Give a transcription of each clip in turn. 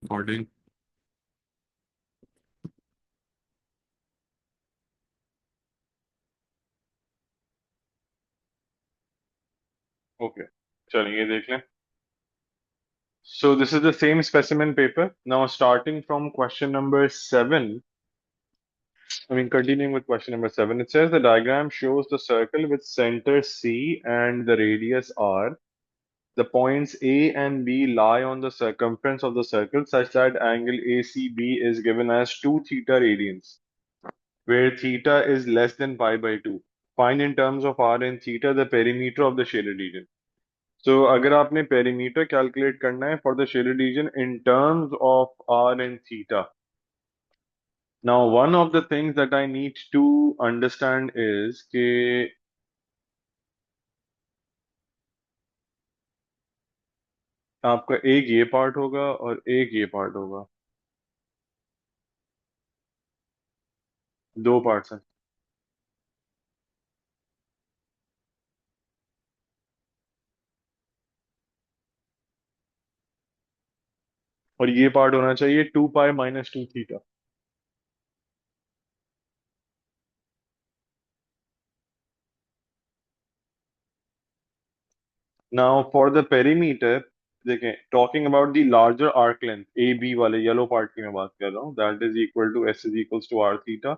Recording. Okay, चलिए देख लें. So this is the same specimen paper. Now starting from question number 7, continuing with question number 7, it says the diagram shows the circle with center C and the radius R. The points A and B lie on the circumference of the circle such that angle ACB is given as 2 theta radians, where theta is less than pi by 2. Find in terms of R and theta the perimeter of the shaded region. So अगर आपने perimeter calculate करना है for the shaded region in terms of r and theta. Now one of the things that I need to understand is कि आपका एक ये part होगा और एक ये पार्ट होगा. दो पार्ट्स हैं. और ये पार्ट होना चाहिए 2 pi - 2 theta. Now for the perimeter, देखें, talking about the larger arc length A B वाले येलो पार्ट की मैं बात कर रहा हूँ, that is equal to S is equals to R theta.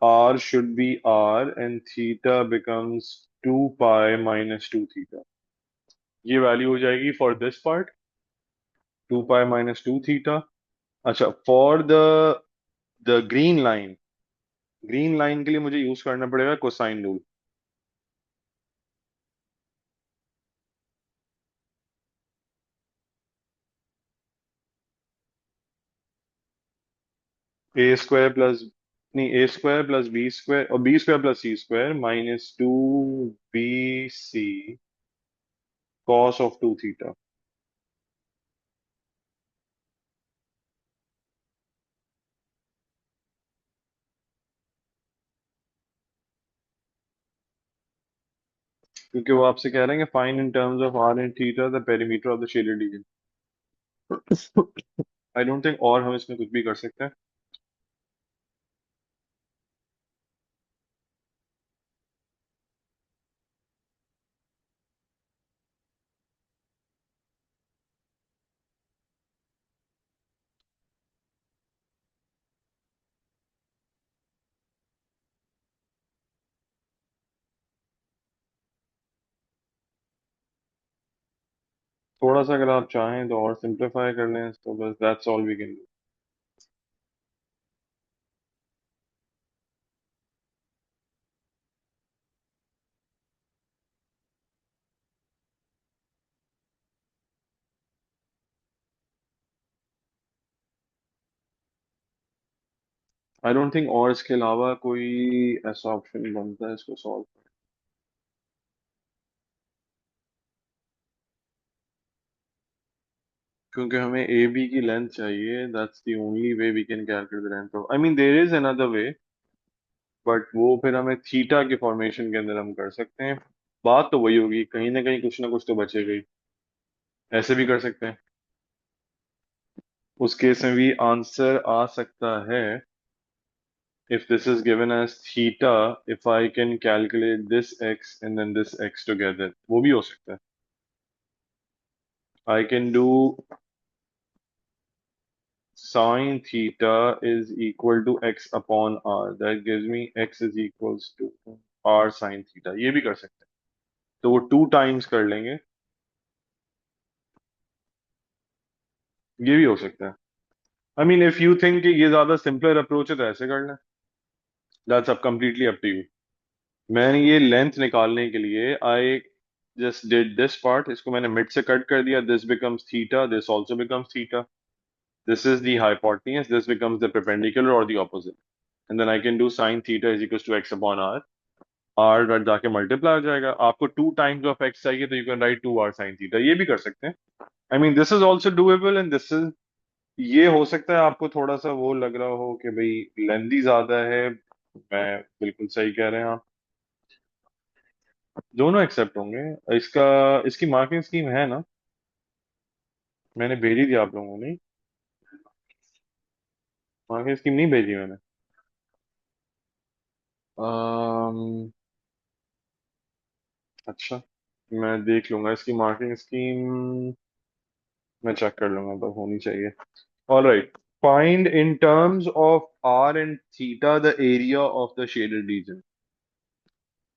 R should be R and theta becomes 2 pi minus 2 theta. ये value हो जाएगी for this part 2 pi minus 2 theta. अच्छा, फॉर द ग्रीन लाइन के लिए मुझे use करना पड़ेगा cosine rule. A square plus, नहीं, a square plus b square और b square plus c square minus 2 BC cos of 2 theta. क्योंकि वो आपसे कह रहे हैं कि find in terms of r and theta the perimeter of the shaded reason. I don't think और हम इसमें कुछ भी कर सकते हैं. थोड़ा सा अगर आप चाहें तो और सिंप्लीफाई कर लें तो बस that's all we can do. I don't think और इसके अलावा कोई ऐसा ऑप्शन बनता है इसको सॉल्व. क्योंकि हमें ए बी की लेंथ चाहिए, that's the only way we can calculate the length of, there is another way, but वो फिर हमें थीटा के फॉर्मेशन के अंदर हम कर सकते हैं. बात तो वही होगी, कहीं ना कहीं कुछ ना कुछ तो बचेगा ही. ऐसे भी कर सकते हैं. उस केस में भी आंसर आ सकता है. If this is given as theta, if I can calculate this x and then this x together, वो भी हो सकता है. I can do sine theta is equal to x upon r. That gives me x is equals to r sine theta. ये भी कर सकते हैं. तो वो 2 टाइम्स कर लेंगे. ये भी हो सकता है. इफ यू थिंक कि ये ज्यादा सिंपलर अप्रोच है तो ऐसे कर लें. That's up completely up to you. मैंने ये लेंथ निकालने के लिए I just did this part, इसको मैंने मिड से कट कर दिया. This becomes theta, this also becomes theta. This is the hypotenuse, this becomes the perpendicular और the opposite. And then I can do sine theta is equal to x upon r. R रट जाके multiply हो जाएगा. आपको 2 times of x चाहिए तो you can write 2 r sine theta. ये भी कर सकते हैं. This is also doable and this is. ये हो सकता है आपको थोड़ा सा वो लग रहा हो कि भाई लेंथी ज्यादा है. मैं बिल्कुल सही कह रहे हैं आप. दोनों एक्सेप्ट होंगे. इसका इसकी मार्किंग स्कीम है ना, मैंने भेज ही दिया आप लोगों ने. मार्किंग स्कीम नहीं भेजी मैंने। अम्म अच्छा, मैं देख लूंगा इसकी मार्किंग स्कीम। मैं चेक कर लूंगा, तो होनी चाहिए। All right. Find in terms of r and theta the area of the shaded region.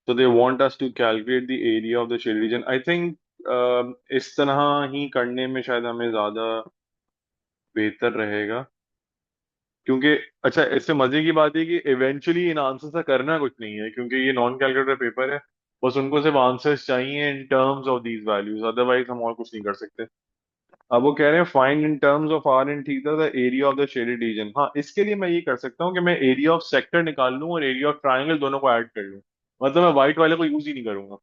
So they want us to calculate the area of the shaded region. I think इस तरह ही करने में शायद हमें ज्यादा बेहतर रहेगा, क्योंकि अच्छा, इससे मजे की बात है कि इवेंचुअली इन आंसर से करना कुछ नहीं है, क्योंकि ये नॉन कैलकुलेटर पेपर है। बस उनको सिर्फ आंसर्स चाहिए इन terms of these values, otherwise हम और कुछ नहीं कर सकते। अब वो कह रहे हैं find in terms of r and theta the area of the shaded region. हाँ, इसके लिए मैं ये कर सकता हूँ कि मैं एरिया ऑफ सेक्टर निकाल लूँ और एरिया ऑफ ट्राइंगल दोनों को ऐड कर लूँ। मतलब मैं व्हाइट वाले को यूज ही नहीं करूंगा।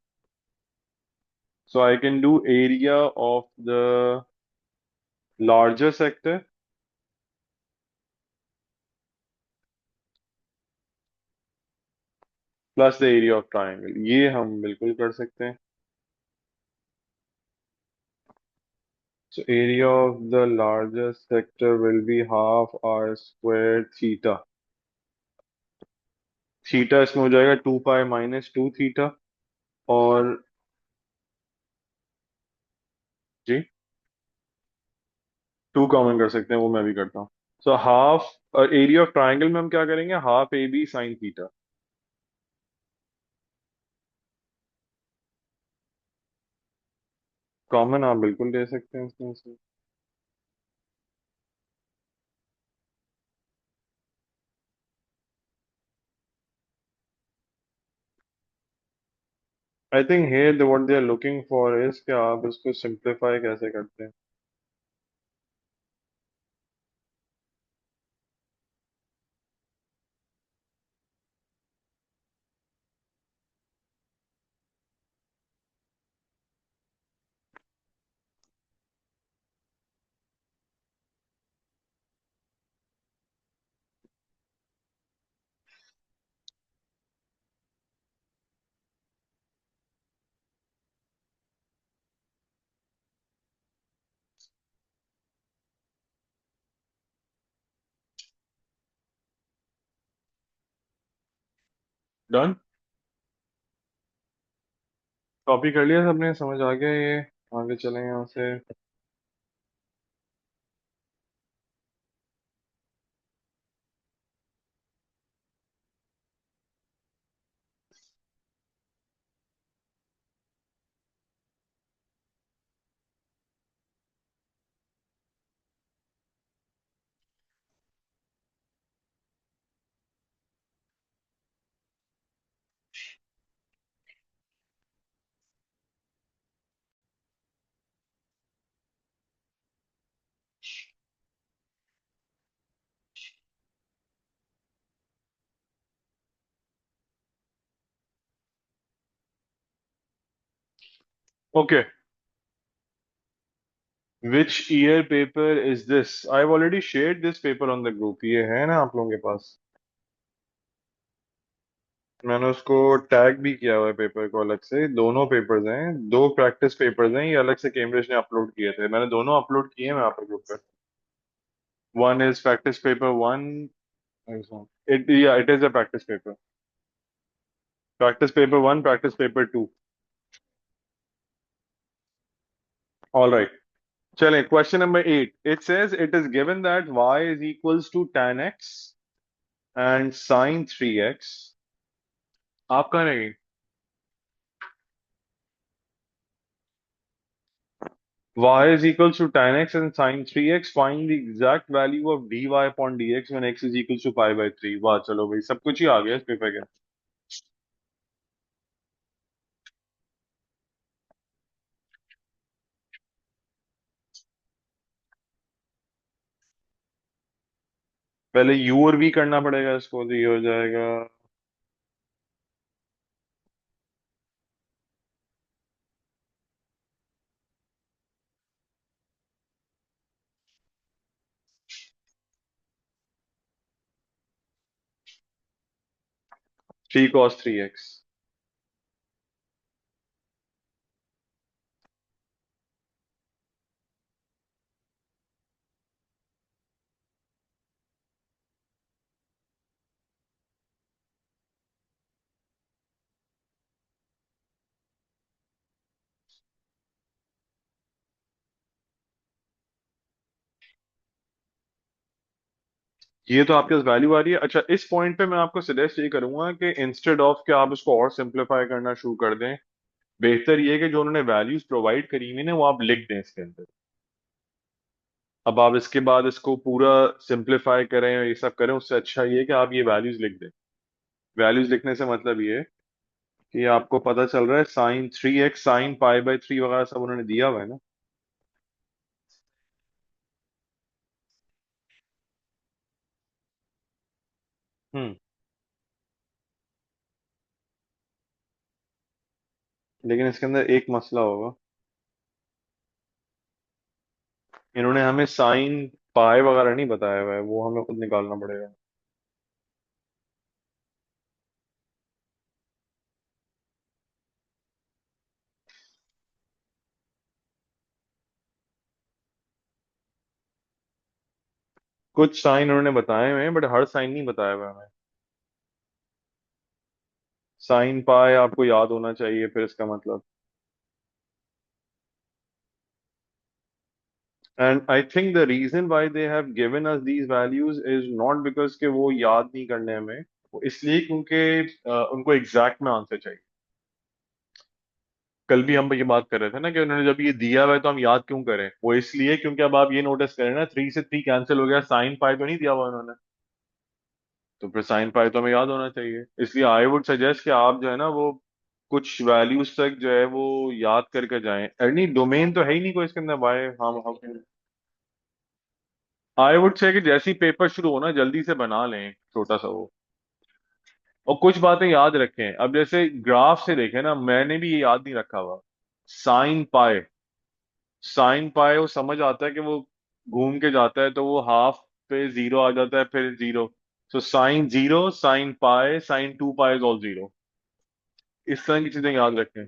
So I can do area of the larger sector plus the area of triangle, ये हम बिल्कुल कर सकते हैं। So area of the largest sector will be half r square theta। Theta इसमें हो जाएगा 2 पाई माइनस 2 थीटा। और जी, 2 कॉमन कर सकते हैं, वो मैं भी करता हूँ। सो हाफ, और एरिया ऑफ ट्राइंगल में हम क्या करेंगे, half a b sine theta. Common आप बिल्कुल ले सकते हैं इसमें से। I think here what they are looking for is कि आप इसको सिंप्लीफाई कैसे करते हैं। डन। कॉपी कर लिया सबने, समझ आ गया ये। आगे चलें यहाँ से। Okay, which year paper is this? I have already shared this paper on the group, ये है ना आप लोगों के पास? मैंने उसको टैग भी किया हुआ है पेपर को अलग से। दोनों पेपर्स हैं, दो प्रैक्टिस पेपर्स हैं, ये अलग से कैम्ब्रिज ने अपलोड किए थे। मैंने दोनों अपलोड किए हैं मैं आपके ग्रुप पे। One is practice paper one. It, या it is a practice paper. Practice paper one, practice paper two. All right. चलें, question number 8। It says it is given that y is equals to tan x and sin 3x। आप कहाँ रहेंगे? y is equals to tan x and sin 3x, find the exact value of dy upon dx when x is equals to pi by 3। वाह, चलो भाई, सब कुछ ही आ गया इस पेपर के। पहले u और v करना पड़ेगा इसको, तो ये हो जाएगा। 3 cos 3x। ये तो आपके पास वैल्यू आ रही है। अच्छा, इस पॉइंट पे मैं आपको सजेस्ट ये करूंगा कि इंस्टेड ऑफ कि आप इसको और सिंप्लीफाई करना शुरू कर दें, बेहतर ये है कि जो उन्होंने वैल्यूज प्रोवाइड करी हुई ना वो आप लिख दें इसके अंदर। अब आप इसके बाद इसको पूरा सिंप्लीफाई करें ये सब करें, उससे अच्छा ये है कि आप ये वैल्यूज लिख दें। वैल्यूज लिखने से मतलब ये है कि आपको पता चल रहा है sin 3x sin π/3 वगैरह सब उन्होंने दिया हुआ है ना। हम्म। लेकिन इसके अंदर एक मसला होगा, इन्होंने हमें sin π वगैरह नहीं बताया हुआ है, वो हमें खुद निकालना पड़ेगा। कुछ साइन उन्होंने बताए हुए हैं बट हर साइन नहीं बताया हुआ है हमें। sin π आपको याद होना चाहिए फिर इसका मतलब। And I think the reason why they have given us these values is not because के वो याद नहीं करने हमें, वो इसलिए क्योंकि उनको एग्जैक्ट में आंसर चाहिए। कल भी हम ये बात कर रहे थे ना कि उन्होंने जब ये दिया हुआ है तो हम याद क्यों करें, वो इसलिए क्योंकि अब आप ये नोटिस करें ना 3 से 3 कैंसिल हो गया, sin π तो नहीं दिया हुआ उन्होंने, तो फिर sin π तो हमें याद होना चाहिए। इसलिए आई वुड सजेस्ट कि आप जो है ना वो कुछ वैल्यूज तक जो है वो याद करके जाएं। नहीं, डोमेन तो है ही नहीं कोई इसके अंदर, वाई हम आई वुड से कि जैसे ही पेपर शुरू हो ना जल्दी से बना लें छोटा सा वो। और कुछ बातें याद रखें, अब जैसे ग्राफ से देखें ना, मैंने भी ये याद नहीं रखा हुआ। sin π, sin π वो समझ आता है कि वो घूम के जाता है तो वो हाफ पे जीरो आ जाता है फिर zero. So sin 0 sin π sin 2π is all zero. इस तरह की चीजें याद रखें।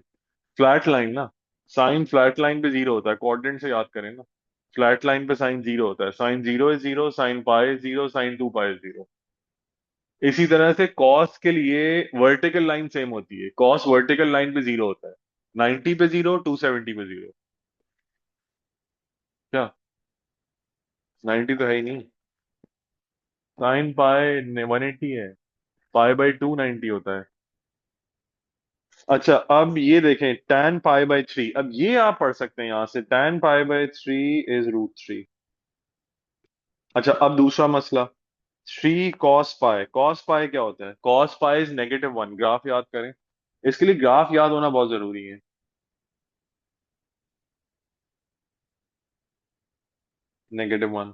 फ्लैट लाइन ना, साइन फ्लैट लाइन पे जीरो होता है, क्वाड्रेंट से याद करें ना। फ्लैट लाइन पे साइन जीरो होता है, sin 0 is 0 sin π is 0 sin 2π is 0। इसी तरह से कॉस के लिए वर्टिकल लाइन सेम होती है, कॉस वर्टिकल लाइन पे जीरो होता है, 90 पे जीरो 270 पे जीरो। क्या? 90 तो है ही नहीं। sin π 180 है, π/2 90 होता है। अच्छा, अब ये देखें tan π/3, अब ये आप पढ़ सकते हैं यहां से tan π/3 इज √3। अच्छा, अब दूसरा मसला 3 cos π। cos π क्या होता है? cos π इज -1, ग्राफ याद करें। इसके लिए ग्राफ याद होना बहुत जरूरी है। -1,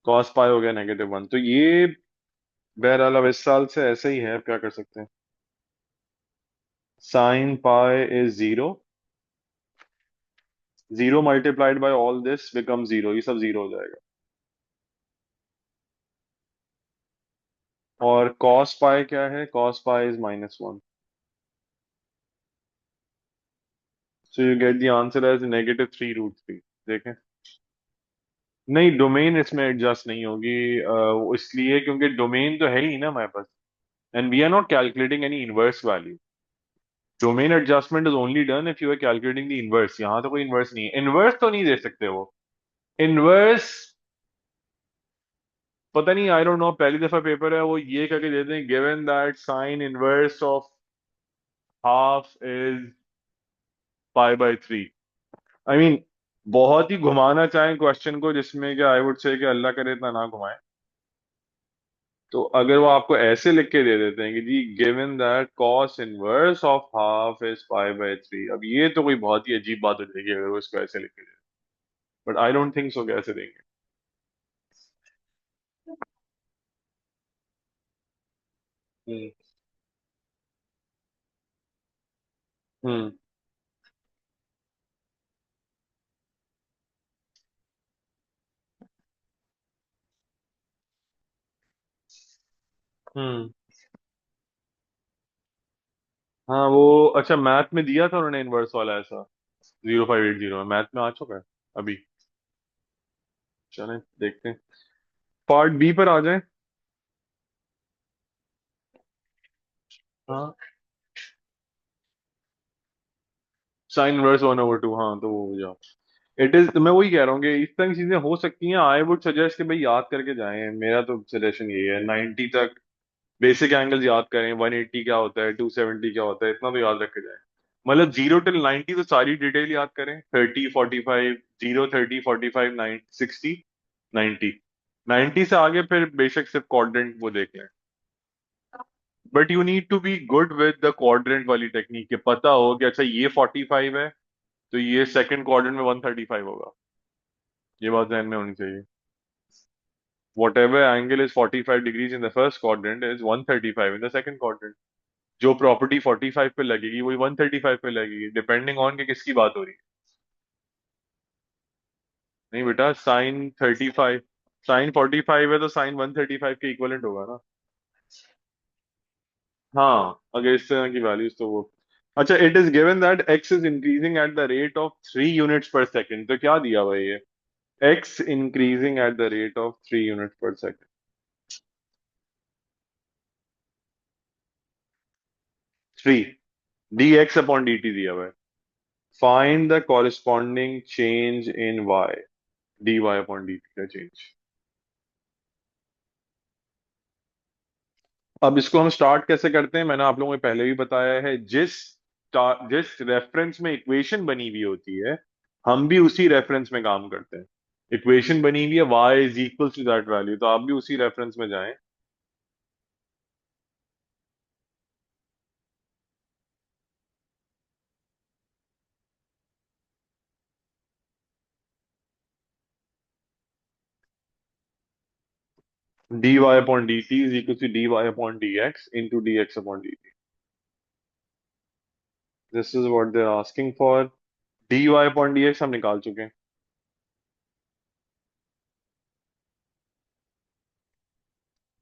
cos π हो गया -1, तो ये बहरहाल अब इस साल से ऐसे ही है, अब क्या कर सकते हैं। sin π is 0, 0 multiplied by all this become 0, ये सब 0 हो जाएगा। और cos π क्या है? cos π is -1, so you get the answer as -3 √3। देखें, नहीं डोमेन इसमें एडजस्ट नहीं होगी, वो इसलिए क्योंकि डोमेन तो है ही ना हमारे पास, and we are not calculating any inverse value. Domain adjustment is only done if you are calculating the inverse. यहाँ तो कोई इनवर्स नहीं है, इनवर्स तो नहीं दे सकते वो। इनवर्स पता नहीं, आई डोंट नो, पहली दफा पेपर है वो ये करके देते हैं given that sine inverse of half is π/3। I mean बहुत ही घुमाना चाहें क्वेश्चन को जिसमें कि आई वुड से कि अल्लाह करे इतना ना घुमाए। तो अगर वो आपको ऐसे लिख के दे देते हैं कि जी given that cos inverse of half is π/3, अब ये तो कोई बहुत ही अजीब बात हो जाएगी अगर वो इसको ऐसे लिख के दे। But I don't think so कैसे देंगे। हम्म। हम्म। हम्म। हाँ वो, अच्छा मैथ में दिया था उन्होंने इनवर्स वाला ऐसा, 0580 में मैथ में आ चुका है अभी। चलें देखते हैं, पार्ट बी पर आ जाएं। हाँ, साइन इनवर्स 1/2, हाँ तो वो हो जाओ। इट इज, मैं वही कह रहा हूँ कि इस तरह की चीजें हो सकती हैं। आई वुड सजेस्ट कि भाई याद करके जाएं, मेरा तो सजेशन यही है, 90 तक बेसिक एंगल्स याद करें, 180 क्या होता है, 270 क्या होता है, इतना तो याद रख के जाएं। मतलब 0 till 90 तो सारी डिटेल याद करें, 30 45, 0 30 45 60 90, 90 से आगे फिर बेशक सिर्फ क्वाड्रेंट वो देख लें। But you need to be good with the quadrant वाली टेक्निक, के पता हो कि अच्छा ये 45 है तो ये सेकंड क्वाड्रेंट में 135 होगा। ये बात ध्यान में होनी चाहिए। Whatever angle is 45 degrees in the first quadrant is 135 in the second quadrant. जो प्रॉपर्टी 45 पे लगेगी वही 135 पे लगेगी, डिपेंडिंग ऑन कि किसकी बात हो रही है। नहीं बेटा, साइन 45 है तो साइन 135 के इक्वलेंट होगा ना। हाँ, अगर इस तरह की वैल्यूज तो वो। अच्छा, it is given that x is increasing at the rate of 3 units per second, तो क्या दिया भाई ये? X increasing at the rate of 3 units per second. 3, d x upon d t दिया हुआ है। Find the corresponding change in y, dy upon dt का change. अब इसको हम स्टार्ट कैसे करते हैं, मैंने आप लोगों को पहले भी बताया है। जिस रेफरेंस में इक्वेशन बनी हुई होती है, हम भी उसी रेफरेंस में काम करते हैं। इक्वेशन बनी हुई है y is equal to that value, तो आप भी उसी रेफरेंस में जाएं। dy upon dt is equal to dy upon dx into dx upon dt. This is what they're asking for. dy upon dx हम निकाल चुके हैं।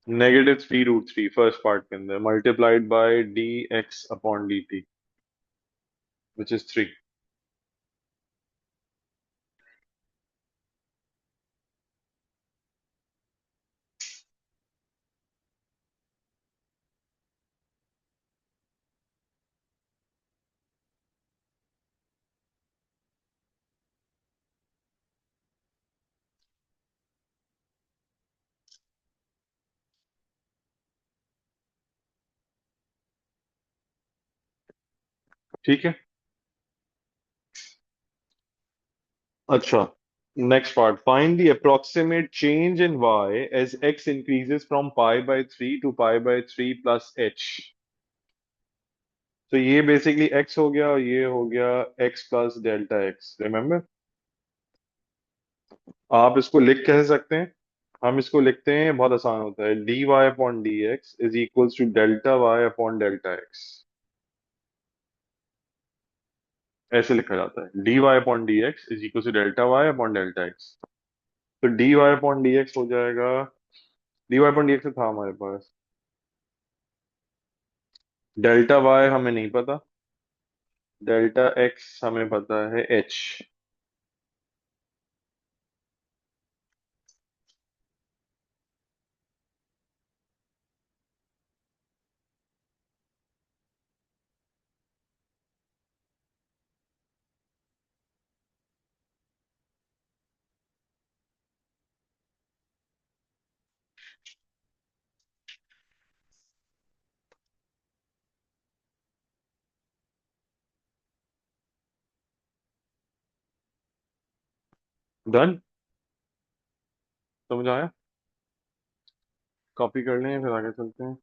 -3√3 फर्स्ट पार्ट के अंदर, multiplied by d x upon d t, which is 3। ठीक है। अच्छा, next part, find the approximate change in y as x increases from pi by 3 to pi by 3 plus h. तो ये बेसिकली एक्स हो गया और ये हो गया x plus delta x, remember. आप इसको लिख कैसे सकते हैं? हम इसको लिखते हैं, बहुत आसान होता है, d Y upon D x is equals to delta y upon delta x. ऐसे लिखा जाता है, d Y upon D x is equal to delta y upon delta x. तो d Y upon D x हो जाएगा, d Y upon D x था हमारे पास, delta Y हमें नहीं पता, डेल्टा एक्स हमें पता है, एच। डन, समझ आया? कॉपी कर लें फिर आगे चलते हैं।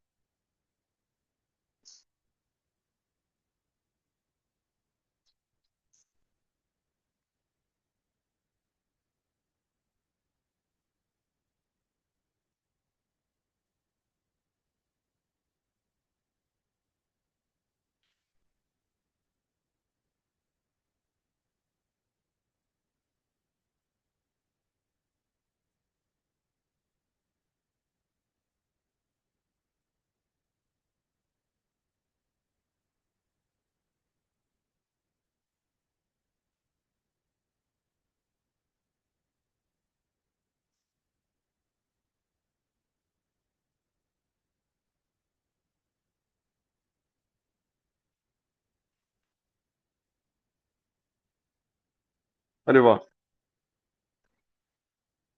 अरे वाह,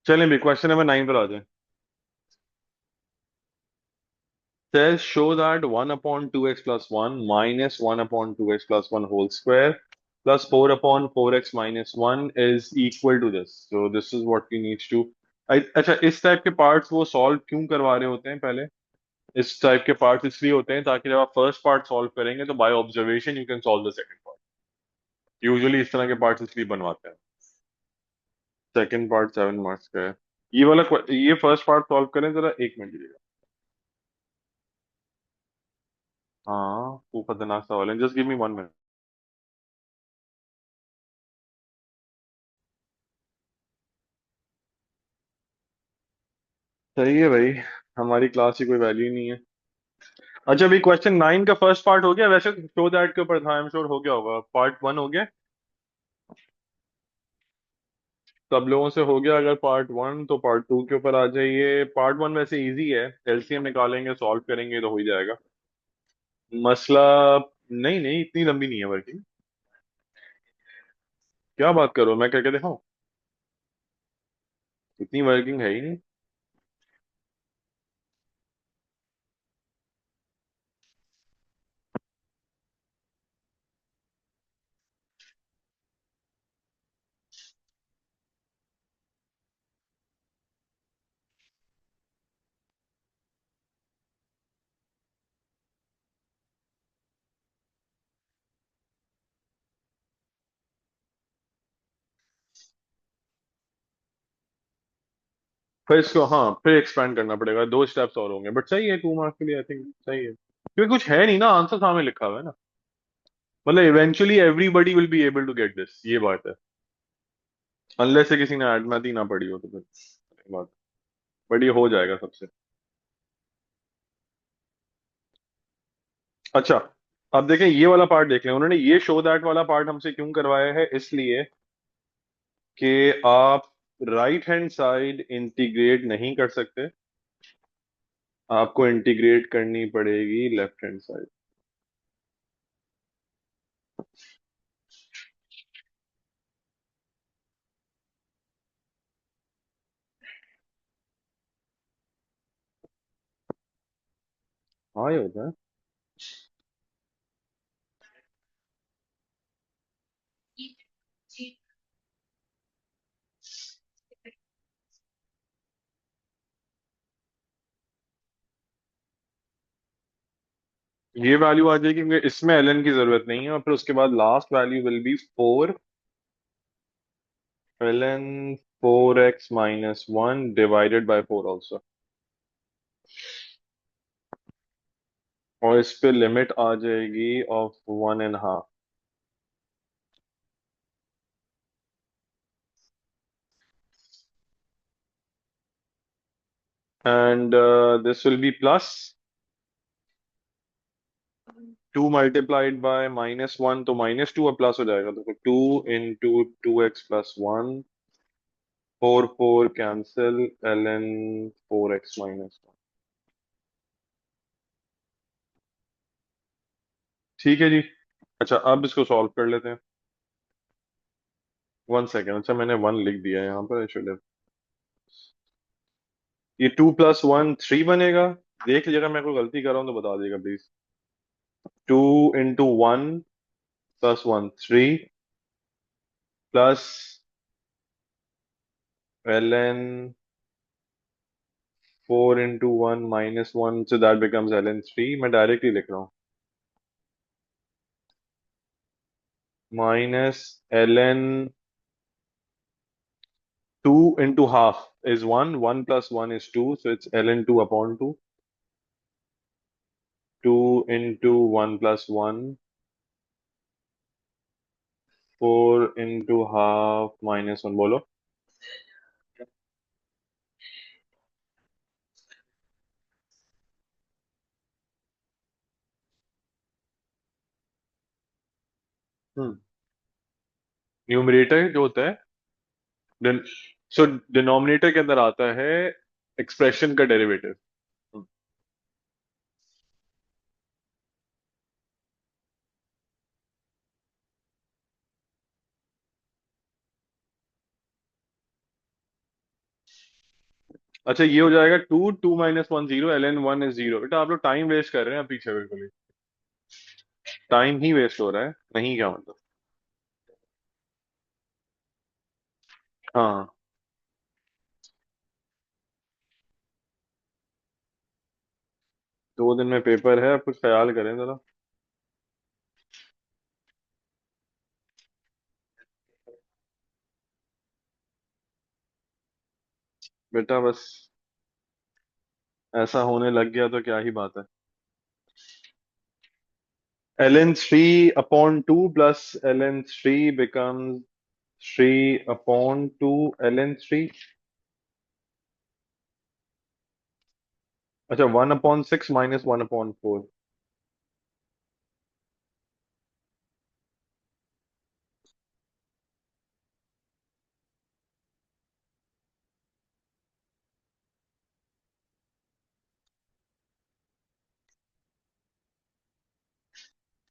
चलें भी क्वेश्चन नंबर 9 पर आ जाए। says show that 1 upon 2x plus 1 minus 1 upon 2x plus 1 whole square plus 4 upon 4x minus 1 is equal to this. So this is what we need to। अच्छा, इस टाइप के पार्ट्स वो solve क्यों करवा रहे होते हैं पहले? इस टाइप के पार्ट्स इसलिए होते हैं ताकि जब आप फर्स्ट पार्ट सॉल्व करेंगे तो by observation you can solve the second part. Usually इस तरह के पार्ट्स इसलिए बनवाते हैं। सेकंड पार्ट 7 मार्क्स का है। ये वाला ये फर्स्ट पार्ट सॉल्व करें जरा, एक मिनट दीजिएगा। हाँ, वो खतरनाक सवाल है, जस्ट गिव मी 1 मिनट। सही है भाई, हमारी क्लास की कोई वैल्यू नहीं है। अच्छा, अभी क्वेश्चन 9 का फर्स्ट पार्ट हो गया, वैसे शो दैट के ऊपर था, आई एम श्योर हो गया होगा। पार्ट 1 हो गया, सब लोगों से हो गया। अगर पार्ट 1 तो पार्ट 2 के ऊपर आ जाइए। पार्ट 1 वैसे इजी है, एलसीएम निकालेंगे, सॉल्व करेंगे तो हो ही जाएगा मसला। नहीं नहीं, इतनी लंबी नहीं है वर्किंग। क्या बात करो, मैं करके दिखाऊं? इतनी वर्किंग है ही नहीं। फिर इसको, हाँ, फिर एक्सपेंड करना पड़ेगा, 2 स्टेप्स और होंगे, बट सही है 2 मार्क्स के लिए, आई थिंक सही है क्योंकि कुछ है नहीं ना, आंसर सामने लिखा हुआ है ना। मतलब eventually everybody will be able to get this, ये बात है। अनलेस से किसी ने मैथ ही ना पढ़ी हो तो फिर बात। बट ये हो जाएगा सबसे। अच्छा, अब देखें ये वाला पार्ट देख लें। उन्होंने ये शो दैट वाला पार्ट हमसे क्यों करवाया है, इसलिए कि आप राइट हैंड साइड इंटीग्रेट नहीं कर सकते, आपको इंटीग्रेट करनी पड़ेगी लेफ्ट हैंड साइड। हाँ, ये होता है। ये वैल्यू आ जाएगी क्योंकि इसमें एल एन की जरूरत नहीं है, और फिर उसके बाद last value will be 4 ln 4x - 1 divided by 4 also. और इस पे लिमिट आ जाएगी of 1.5। And this will be plus 2 multiplied by -1, तो -2 अब प्लस हो जाएगा, तो फिर 2 × 2x + 1। 4 4 cancel, ln 4x - 1। ठीक है जी। अच्छा, अब इसको सॉल्व कर लेते हैं। 1 सेकेंड, अच्छा मैंने 1 लिख दिया है यहाँ पर, शुड हैव। ये 2 + 1 3 बनेगा। देख लीजिएगा, मैं कोई गलती कर रहा हूँ तो बता दीजिएगा please. 2 × 1 + 1 3 plus ln 4 × 1 - 1, so that becomes ln 3। मैं डायरेक्टली लिख रहा हूँ, minus ln 2 × ½ is 1, 1 + 1 is 2, so it's ln 2/2। 2 × 1 + 1, 4 × ½ -1, बोलो। हम्म। न्यूमरेटर जो होता है, सो डिनोमिनेटर के अंदर आता है एक्सप्रेशन का डेरिवेटिव। अच्छा ये हो जाएगा 2 2 - 1 0, ln 1 is 0। बेटा आप लोग टाइम वेस्ट कर रहे हैं पीछे, बिल्कुल ही टाइम ही वेस्ट हो रहा है, नहीं क्या मतलब। हाँ 2 दिन में पेपर है, आप कुछ ख्याल करें जरा। बेटा बस ऐसा होने लग गया तो क्या ही बात है। ln 3/2 plus ln 3 becomes 3/2 ln 3। अच्छा 1/6 -1/4।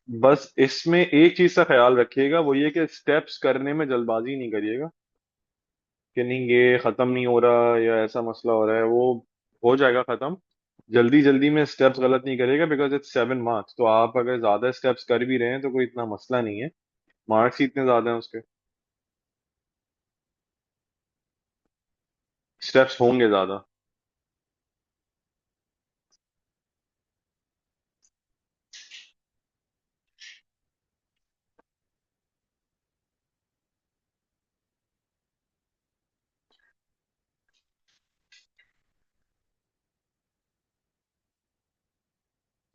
बस इसमें एक चीज का ख्याल रखिएगा, वो ये कि स्टेप्स करने में जल्दबाजी नहीं करिएगा, कि नहीं ये खत्म नहीं हो रहा या ऐसा मसला हो रहा है, वो हो जाएगा खत्म। जल्दी जल्दी में स्टेप्स गलत नहीं करिएगा, बिकॉज इट्स 7 मार्क्स, तो आप अगर ज्यादा स्टेप्स कर भी रहे हैं तो कोई इतना मसला नहीं है, मार्क्स ही इतने ज्यादा हैं उसके। स्टेप्स होंगे ज्यादा।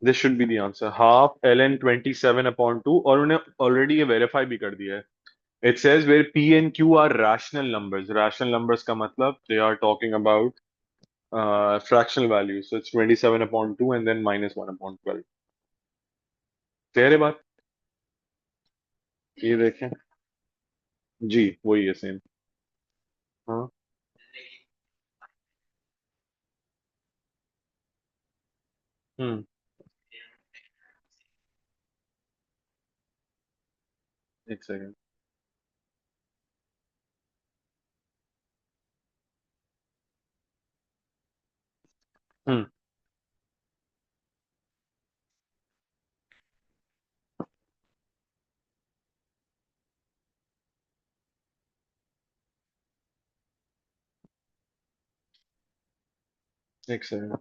This should be the answer, half ln 27/2, और उन्हें ऑलरेडी ये वेरीफाई भी कर दिया है। It says where p and q are rational numbers, rational numbers का मतलब they are talking about fractional values, so it's 27/2 and then -1/12। Clear है बात। ये देखें। जी वही है सेम। हाँ। हम्म। एक सेकेंड। हम्म। एक सेकेंड।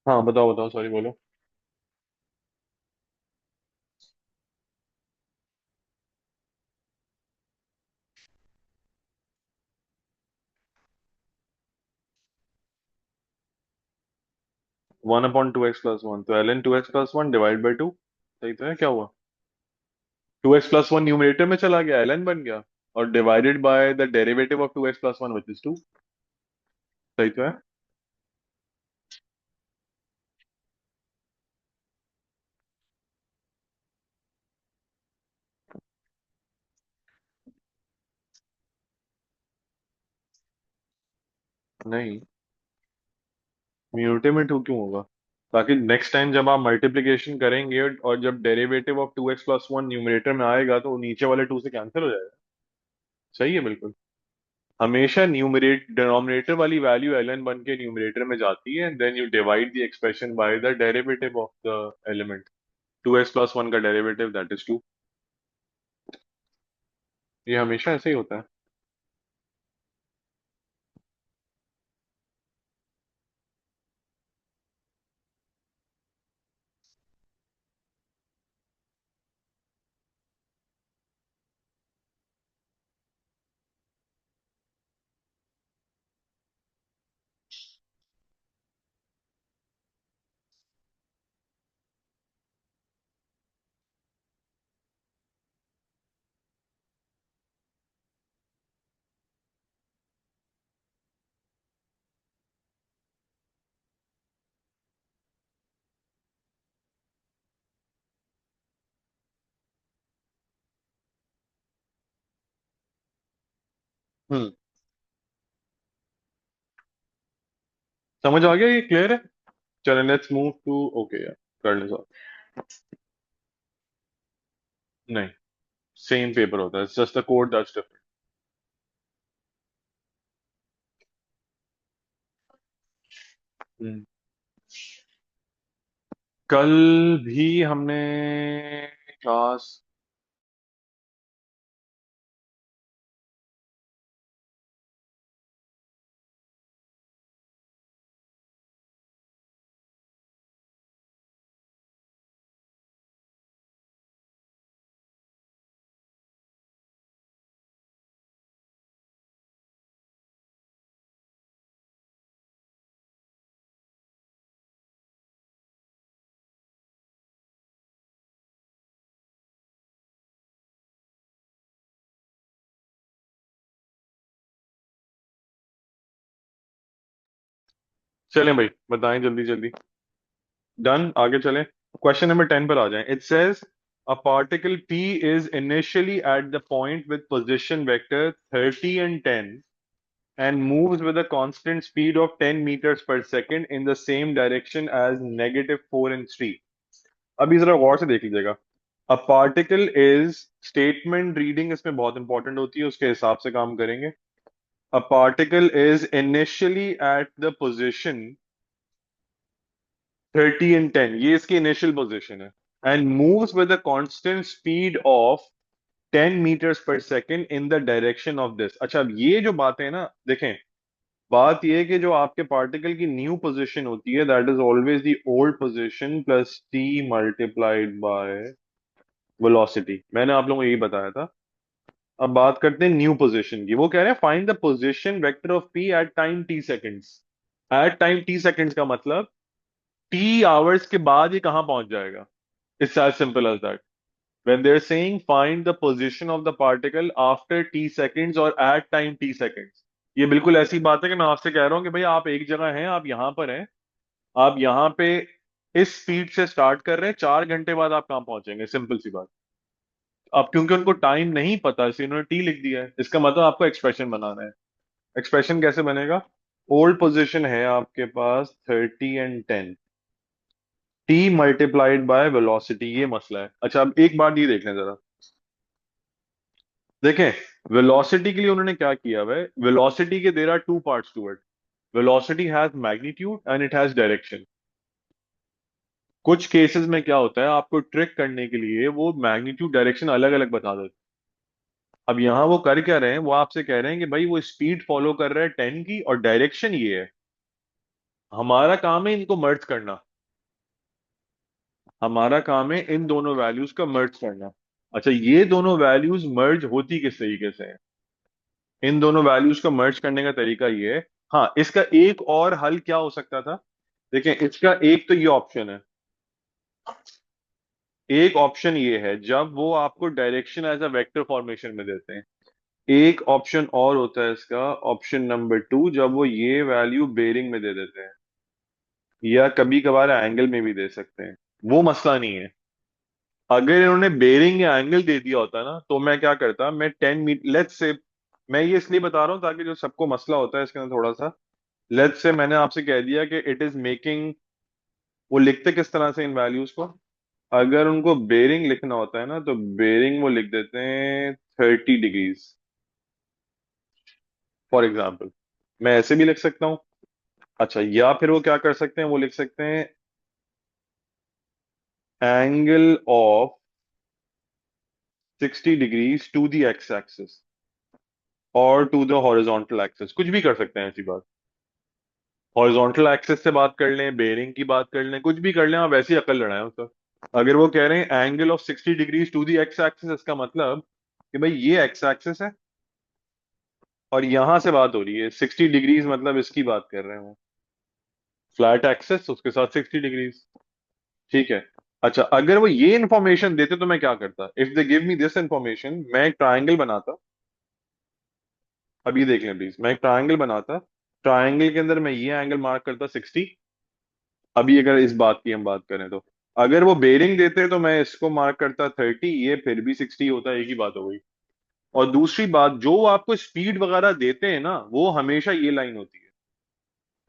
हाँ बताओ बताओ, सॉरी बोलो। 1/2x+1, तो ln 2x+1 डिवाइड बाई 2। सही तो है, क्या हुआ? 2x+1 न्यूमरेटर में चला गया, ln बन गया, और divided by the derivative of 2x+1 which is 2। सही तो है। नहीं, म्यूटे में 2 क्यों होगा? ताकि नेक्स्ट टाइम जब आप मल्टीप्लिकेशन करेंगे और जब डेरिवेटिव ऑफ 2x+1 न्यूमरेटर में आएगा, तो नीचे वाले 2 से कैंसिल हो जाएगा। सही है बिल्कुल। हमेशा न्यूमरेट डिनोमिनेटर वाली वैल्यू ln बन के न्यूमरेटर में जाती है, then you divide the expression by the derivative of the element. 2x+1 का डेरिवेटिव दैट इज 2। ये हमेशा ऐसे ही होता है। हम्म। समझ आ गया, ये क्लियर है? चलें, लेट्स मूव टू, ओके यार, कर लें सॉल्व। नहीं, सेम पेपर होता है, just the code that's different. कल भी हमने क्लास, चलें भाई, बताएं जल्दी जल्दी। डन, आगे चलें। क्वेश्चन नंबर 10 पर आ जाएं। It says a particle P is initially at the point with position vector 30 and 10 and moves with a constant speed of 10 meters per second in the same direction as -4 and 3। अभी जरा गौर से देख लीजिएगा। A particle is, statement reading इसमें बहुत important होती है, उसके हिसाब से काम करेंगे। A particle is initially at the position 30 and 10, ये इसकी इनिशियल पोजीशन है, and moves with a constant speed of 10 meters per second in the direction of this. अच्छा, अब ये जो बातें हैं ना, देखें, बात ये है कि जो आपके पार्टिकल की न्यू पोजीशन होती है, that is always the old position plus T multiplied by velocity. मैंने आप लोगों को यही बताया था। अब बात करते हैं न्यू पोजीशन की। वो कह रहे हैं find the position vector of p at time t seconds. At time t seconds का मतलब टी आवर्स के बाद ये कहां पहुंच जाएगा। It's as simple as that. When they are saying find the position of the particle after t seconds और at time t seconds, ये बिल्कुल ऐसी बात है कि मैं आपसे कह रहा हूं कि भाई आप एक जगह हैं, आप यहां पर हैं, आप यहां पे इस स्पीड से स्टार्ट कर रहे हैं, 4 घंटे बाद आप कहां पहुंचेंगे, सिंपल सी बात। अब क्योंकि उनको टाइम नहीं पता, इसलिए उन्होंने टी लिख दिया है। इसका मतलब आपको एक्सप्रेशन बनाना है। एक्सप्रेशन कैसे बनेगा? ओल्ड पोजीशन है आपके पास 30 and 10, T multiplied by velocity, ये मसला है। अच्छा, अब एक बात ये देख लें जरा। देखें, वेलोसिटी के लिए उन्होंने क्या किया हुआ है। वेलोसिटी के there are two parts to it. Velocity has magnitude and it has direction. कुछ केसेस में क्या होता है, आपको ट्रिक करने के लिए वो मैग्नीट्यूड डायरेक्शन अलग अलग बता देते हैं। अब यहाँ वो कर क्या रहे हैं, वो आपसे कह रहे हैं कि भाई वो स्पीड फॉलो कर रहा है 10 की और डायरेक्शन ये है। हमारा काम है इनको मर्ज करना। हमारा काम है इन दोनों वैल्यूज का मर्ज करना। अच्छा, ये दोनों वैल्यूज मर्ज होती किस तरीके से है? इन दोनों वैल्यूज को मर्ज करने का तरीका ये है। हाँ, इसका एक और हल क्या हो सकता था? देखें, इसका एक तो ये ऑप्शन है। एक ऑप्शन ये है जब वो आपको direction as a vector formation में देते हैं। एक ऑप्शन और होता है इसका, ऑप्शन नंबर 2, जब वो ये वैल्यू बेरिंग में दे देते हैं, या कभी कभार एंगल में भी दे सकते हैं। वो मसला नहीं है। अगर इन्होंने बेरिंग या एंगल दे दिया होता ना, तो मैं क्या करता, मैं 10 मीटर, लेट्स से, मैं ये इसलिए बता रहा हूँ ताकि जो सबको मसला होता है इसके अंदर थोड़ा सा, लेट्स से मैंने आपसे कह दिया कि इट इज मेकिंग, वो लिखते किस तरह से इन वैल्यूज को। अगर उनको बेरिंग लिखना होता है ना, तो बेरिंग वो लिख देते हैं 30 डिग्रीज, फॉर एग्जाम्पल। मैं ऐसे भी लिख सकता हूँ। अच्छा, या फिर वो क्या कर सकते हैं, वो लिख सकते हैं angle of 60 degrees to the x axis और टू द हॉरिजॉन्टल एक्सिस, कुछ भी कर सकते हैं ऐसी बात। हॉरिजॉन्टल एक्सिस से बात कर लें, बेरिंग की बात कर लें, कुछ भी कर लें, आप वैसी अकल लड़ाएं उसका। अगर वो कह रहे हैं angle of 60 degrees to the x axis, इसका मतलब कि भाई ये एक्स एक्सिस है और यहां से बात हो रही है 60 डिग्रीज, मतलब इसकी बात कर रहे हैं वो, फ्लैट एक्सिस उसके साथ 60 डिग्रीज। ठीक है। अच्छा, अगर वो ये इंफॉर्मेशन देते तो मैं क्या करता, if they give me this information, मैं एक ट्राइंगल बनाता। अब ये देख लें प्लीज, मैं एक ट्राइंगल बनाता। ट्राइंगल के अंदर मैं ये एंगल मार्क करता 60। अभी अगर इस बात की हम बात करें तो, अगर वो बेरिंग देते तो मैं इसको मार्क करता 30, ये फिर भी 60 होता, एक ही बात हो गई। और दूसरी बात, जो वो आपको स्पीड वगैरह देते हैं ना, वो हमेशा ये लाइन होती है।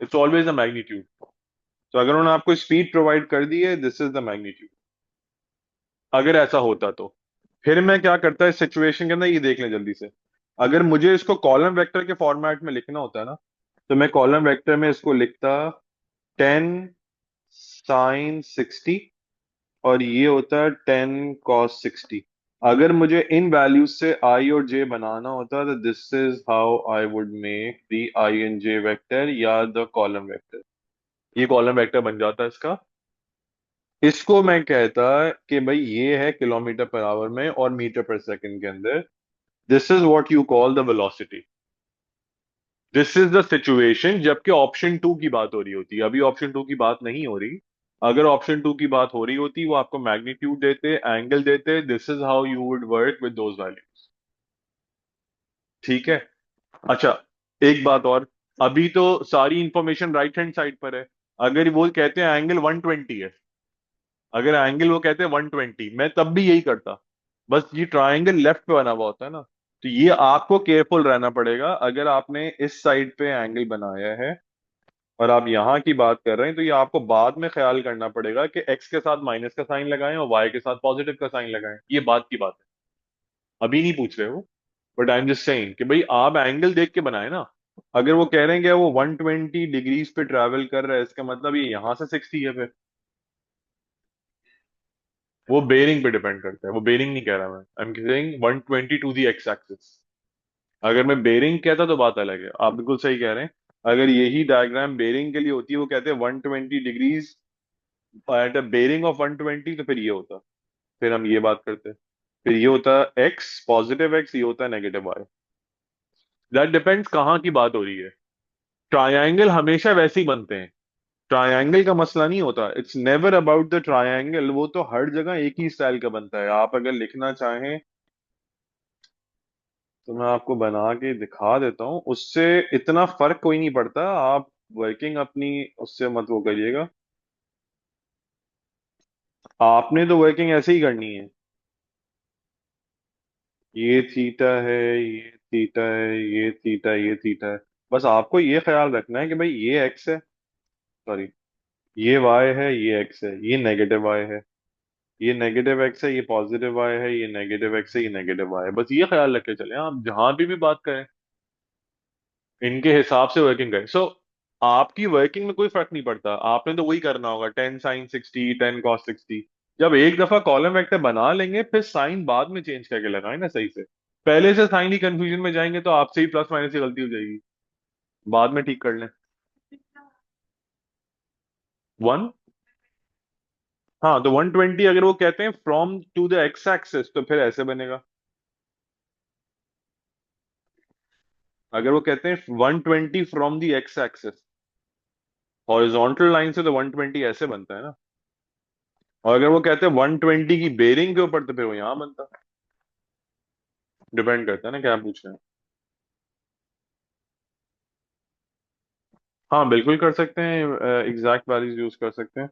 It's always the magnitude. तो अगर उन्होंने आपको स्पीड प्रोवाइड कर दी है, दिस इज द मैग्नीट्यूड। अगर ऐसा होता तो फिर मैं क्या करता है इस सिचुएशन के अंदर, ये देख लें जल्दी से। अगर मुझे इसको कॉलम वेक्टर के फॉर्मेट में लिखना होता है ना, तो मैं कॉलम वेक्टर में इसको लिखता 10 sin 60, और ये होता है 10 cos 60। अगर मुझे इन वैल्यूज से आई और जे बनाना होता तो this is how I would make the I and J vector या द कॉलम वेक्टर। ये कॉलम वेक्टर बन जाता है इसका। इसको मैं कहता कि भाई ये है किलोमीटर पर आवर में और मीटर पर सेकंड के अंदर। This is what you call the velocity. This is the situation जबकि ऑप्शन टू की बात हो रही होती है। अभी ऑप्शन टू की बात नहीं हो रही। अगर ऑप्शन टू की बात हो रही होती, वो आपको मैग्नीट्यूड देते, एंगल देते, this is how you would work with those values. ठीक है। अच्छा, एक बात और। अभी तो सारी इंफॉर्मेशन राइट हैंड साइड पर है। अगर वो कहते हैं एंगल 120 है, अगर एंगल वो कहते हैं 120, मैं तब भी यही करता। बस ये ट्रायंगल लेफ्ट पे बना हुआ होता है ना, तो ये आपको केयरफुल रहना पड़ेगा। अगर आपने इस साइड पे एंगल बनाया है और आप यहाँ की बात कर रहे हैं, तो ये आपको बाद में ख्याल करना पड़ेगा कि एक्स के साथ माइनस का साइन लगाएं और वाई के साथ पॉजिटिव का साइन लगाएं। ये बात की बात है, अभी नहीं पूछ रहे हो। But I am just saying कि भाई आप एंगल देख के बनाए ना। अगर वो कह रहे हैं कि वो 120 डिग्रीज पे ट्रैवल कर रहा है, इसका मतलब ये यहां से 60 है फिर। वो बेरिंग पे डिपेंड करता है, वो बेरिंग नहीं कह रहा मैं, I am saying 120 to the x axis. अगर मैं बेरिंग कहता तो बात अलग है, आप बिल्कुल सही कह रहे हैं। अगर यही डायग्राम बेरिंग के लिए होती है, वो कहते हैं 120 degrees at a bearing of 120, तो फिर ये होता। फिर हम ये बात करते हैं। फिर ये होता एक्स पॉजिटिव एक्स, ये होता नेगेटिव वाई। दैट डिपेंड्स कहाँ की बात हो रही है। ट्रायंगल हमेशा वैसे ही बनते हैं। ट्रायंगल का मसला नहीं होता, it's never about the triangle. वो तो हर जगह एक ही स्टाइल का बनता है। आप अगर लिखना चाहें तो मैं आपको बना के दिखा देता हूँ, उससे इतना फर्क कोई नहीं पड़ता। आप वर्किंग अपनी उससे मत वो करिएगा। आपने तो वर्किंग ऐसे ही करनी है। ये थीटा है, ये थीटा है, ये थीटा, ये थीटा है। बस आपको ये ख्याल रखना है कि भाई ये एक्स है, सॉरी, ये वाई है, ये एक्स है, ये नेगेटिव वाई है, ये नेगेटिव एक्स है, ये पॉजिटिव वाई है, ये नेगेटिव एक्स है, ये नेगेटिव वाई है। बस ये ख्याल रख के चले आप जहां भी बात करें, इनके हिसाब से वर्किंग करें। सो आपकी वर्किंग में कोई फर्क नहीं पड़ता, आपने तो वही करना होगा 10 sin 60, 10 cos 60। जब एक दफा कॉलम वेक्टर बना लेंगे, फिर साइन बाद में चेंज करके लगाए ना सही से। पहले से साइन ही कंफ्यूजन में जाएंगे तो आपसे ही प्लस माइनस की गलती हो जाएगी। बाद में ठीक कर लें। 1। हाँ, तो 120 अगर वो कहते हैं from to the x axis, तो फिर ऐसे बनेगा। अगर वो कहते हैं 120 from the x axis, horizontal line से, तो 120 ऐसे बनता है ना। और अगर वो कहते हैं 120 की बेरिंग के ऊपर, तो फिर वो यहां बनता। डिपेंड करता है ना क्या पूछ रहे हैं। हाँ, बिल्कुल कर सकते हैं, एग्जैक्ट वैल्यूज यूज कर सकते हैं।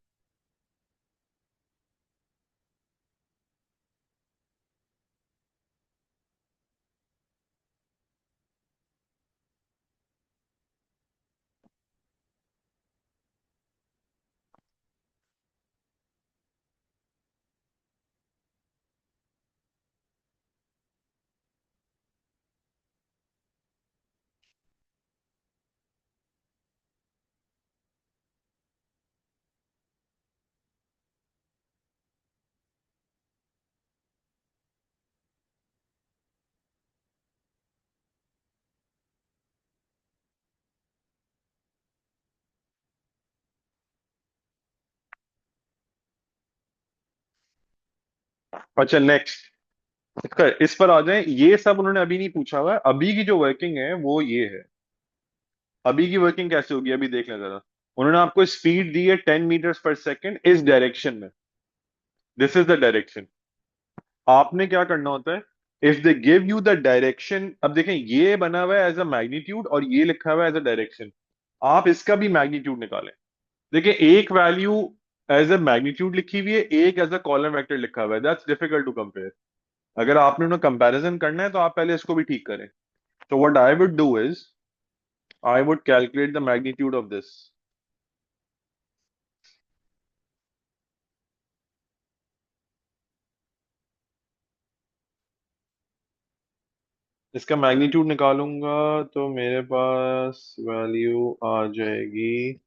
अच्छा, नेक्स्ट इस पर आ जाएं। ये सब उन्होंने अभी नहीं पूछा हुआ है। अभी की जो वर्किंग है वो ये है। अभी की वर्किंग कैसे होगी अभी देख लें जरा। उन्होंने आपको स्पीड दी है 10 मीटर्स पर सेकेंड इस डायरेक्शन में। This is the direction. आपने क्या करना होता है, if they give you the direction. अब देखें, ये बना हुआ है एज अ मैग्नीट्यूड और ये लिखा हुआ है एज अ डायरेक्शन। आप इसका भी मैग्नीट्यूड निकालें। देखिए, एक वैल्यू एज अ मैग्नीट्यूड लिखी हुई है, एक एज अ कॉलम वेक्टर लिखा हुआ है। That's difficult to compare. अगर आपने उन्हें कंपैरिजन करना है तो आप पहले इसको भी ठीक करें. तो what I would do is I would calculate the magnitude of this. इसका मैग्नीट्यूड निकालूंगा तो मेरे पास वैल्यू आ जाएगी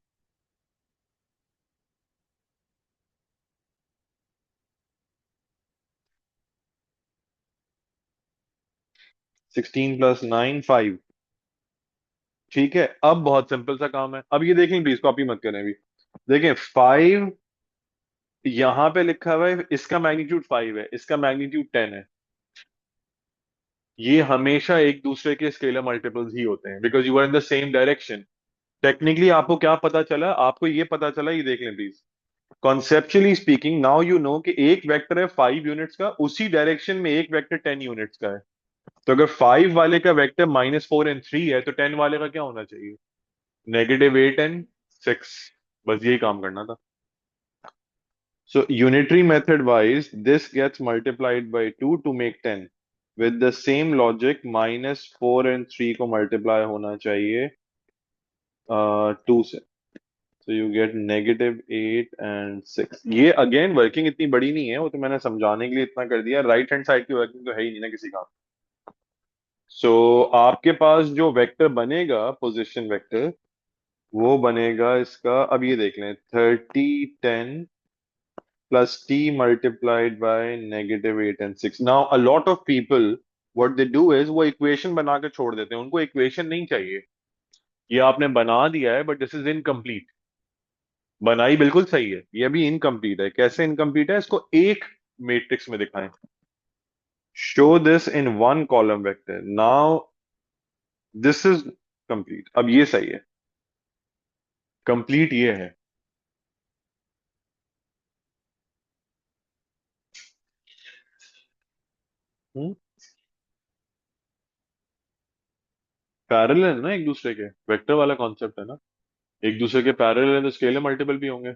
16 + 9 5. ठीक है, अब बहुत सिंपल सा काम है. अब ये देखें प्लीज, कॉपी मत करें अभी. देखें 5 यहां पे लिखा हुआ है, इसका मैग्नीट्यूड 5 है, इसका मैग्नीट्यूड 10 है. ये हमेशा एक दूसरे के स्केलर मल्टीपल्स ही होते हैं because you are in the same direction. Technically आपको क्या पता चला, आपको ये पता चला, ये देख लें please. Conceptually speaking now you know कि एक वेक्टर है 5 यूनिट्स का, उसी डायरेक्शन में एक वेक्टर 10 यूनिट्स का है. तो अगर 5 वाले का वेक्टर -4 और 3 है तो 10 वाले का क्या होना चाहिए? -8 और 6. बस यही काम करना था. So unitary method wise, this gets multiplied by 2 to make 10. With the same logic, -4 और 3 को multiply होना चाहिए 2 से. So you get -8 और 6. ये again वर्किंग इतनी बड़ी नहीं है, वो तो मैंने समझाने के लिए इतना कर दिया. राइट हैंड साइड की वर्किंग तो है ही नहीं ना किसी का. सो आपके पास जो वेक्टर बनेगा, पोजीशन वेक्टर, वो बनेगा इसका. अब ये देख लें, 30 10 plus t multiplied by -8 and 6. Now a lot of people what they do is वो इक्वेशन बना के छोड़ देते हैं, उनको इक्वेशन नहीं चाहिए. ये आपने बना दिया है बट दिस इज इनकम्प्लीट. बनाई बिल्कुल सही है, ये अभी इनकम्प्लीट है. कैसे इनकम्प्लीट है, इसको एक मैट्रिक्स में दिखाएं. Show this in one column vector. Now this is complete. अब ये सही है, कंप्लीट ये है. पैरेलल है ना एक दूसरे के, वेक्टर वाला कॉन्सेप्ट है ना. एक दूसरे के पैरेलल है तो स्केलर मल्टीपल भी होंगे.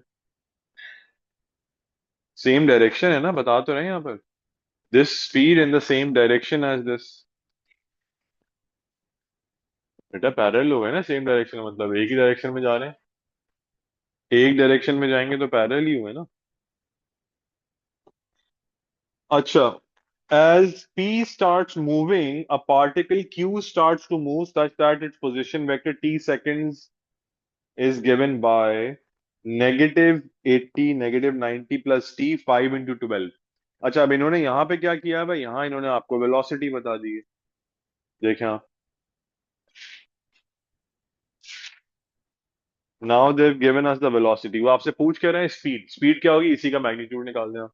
सेम डायरेक्शन है ना, बता तो रहे हैं यहाँ पर. This speed in the same direction as this. बेटा पैरेलल हो गए ना, सेम डायरेक्शन मतलब एक ही डायरेक्शन में जा रहे हैं. एक डायरेक्शन में जाएंगे तो पैरेलल ही हुए ना. अच्छा. As p starts moving, a particle q starts to move such that its position vector t seconds is given by -80 -90 plus t 5 × 12. अच्छा, अब इन्होंने यहाँ पे क्या किया है भाई, यहाँ इन्होंने आपको वेलोसिटी बता दी है. देखें आप. Now they given us the velocity. वो आपसे पूछ के रहे हैं स्पीड. स्पीड क्या होगी, इसी का मैग्नीट्यूड निकाल दें आप.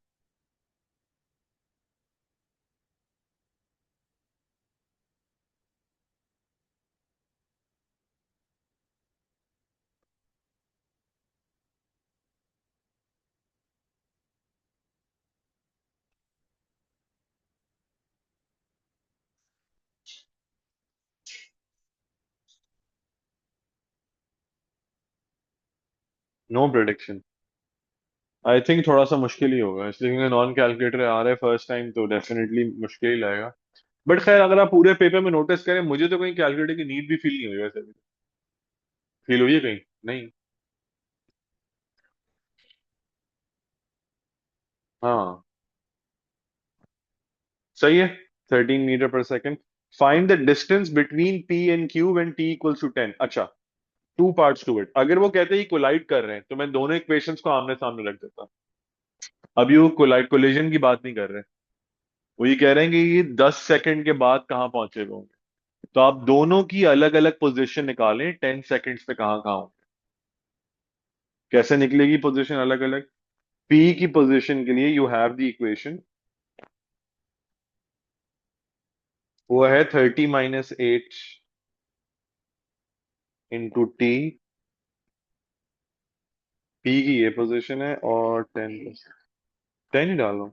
No prediction. आई थिंक थोड़ा सा मुश्किल ही होगा, इसलिए क्योंकि नॉन कैलकुलेटर आ रहा है फर्स्ट टाइम, तो डेफिनेटली मुश्किल ही लगेगा. बट खैर, अगर आप पूरे पेपर में नोटिस करें, मुझे तो कहीं कैलकुलेटर की नीड भी फील नहीं हुई वैसे. फील हुई है कहीं? नहीं. हाँ, सही है. 13 meter per second. Find the distance between P and Q when T equals to 10. अच्छा, टू पार्ट्स टू इट. अगर वो कहते हैं कोलाइड कर रहे हैं तो मैं दोनों इक्वेशंस को आमने सामने रख देता. अभी वो कोलाइड कोलिजन की बात नहीं कर रहे. वो ये कह रहे हैं कि ये 10 सेकंड के बाद कहाँ पहुंचे हुए होंगे. तो आप दोनों की अलग अलग पोजीशन निकालें, 10 सेकंड्स पे कहाँ कहाँ होंगे. कैसे निकलेगी पोजीशन अलग अलग? पी की पोजीशन के लिए यू हैव द इक्वेशन. वो है 30 - 8 × t. पी की ये पोजीशन है और 10 ही डालो.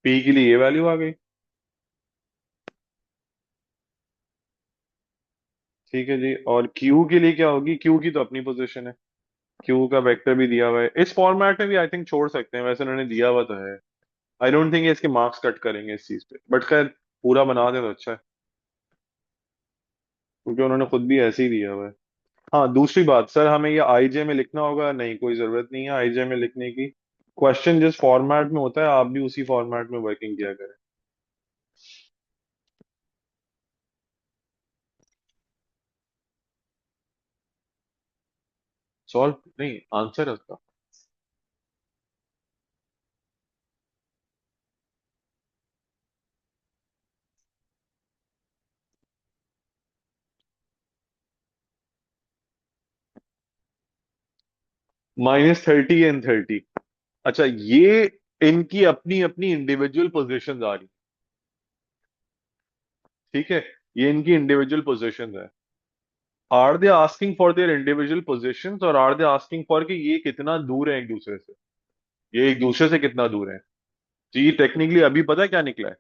पी के लिए ये वैल्यू आ गई. ठीक है जी. और क्यू के लिए क्या होगी? क्यू की तो अपनी पोजीशन है. क्यू का वेक्टर भी दिया हुआ है. इस फॉर्मेट में भी आई थिंक छोड़ सकते हैं, वैसे उन्होंने दिया हुआ तो है. आई डोंट थिंक इसके मार्क्स कट करेंगे इस चीज पे, बट खैर पूरा बना दे तो अच्छा है, क्योंकि उन्होंने खुद भी ऐसे ही दिया हुआ है। हाँ दूसरी बात सर, हमें ये आईजे में लिखना होगा? नहीं, कोई जरूरत नहीं है आईजे में लिखने की। क्वेश्चन जिस फॉर्मेट में होता है आप भी उसी फॉर्मेट में वर्किंग किया करें। सॉल्व नहीं, आंसर है उसका। -30 and 30। अच्छा ये इनकी अपनी अपनी इंडिविजुअल पोजीशंस आ रही, ठीक है, ये इनकी इंडिविजुअल पोजीशंस है। Are they asking for their individual positions, और आर दे आस्किंग फॉर कि ये कितना दूर है एक दूसरे से, ये एक दूसरे से कितना दूर है। तो ये टेक्निकली अभी पता है क्या निकला है?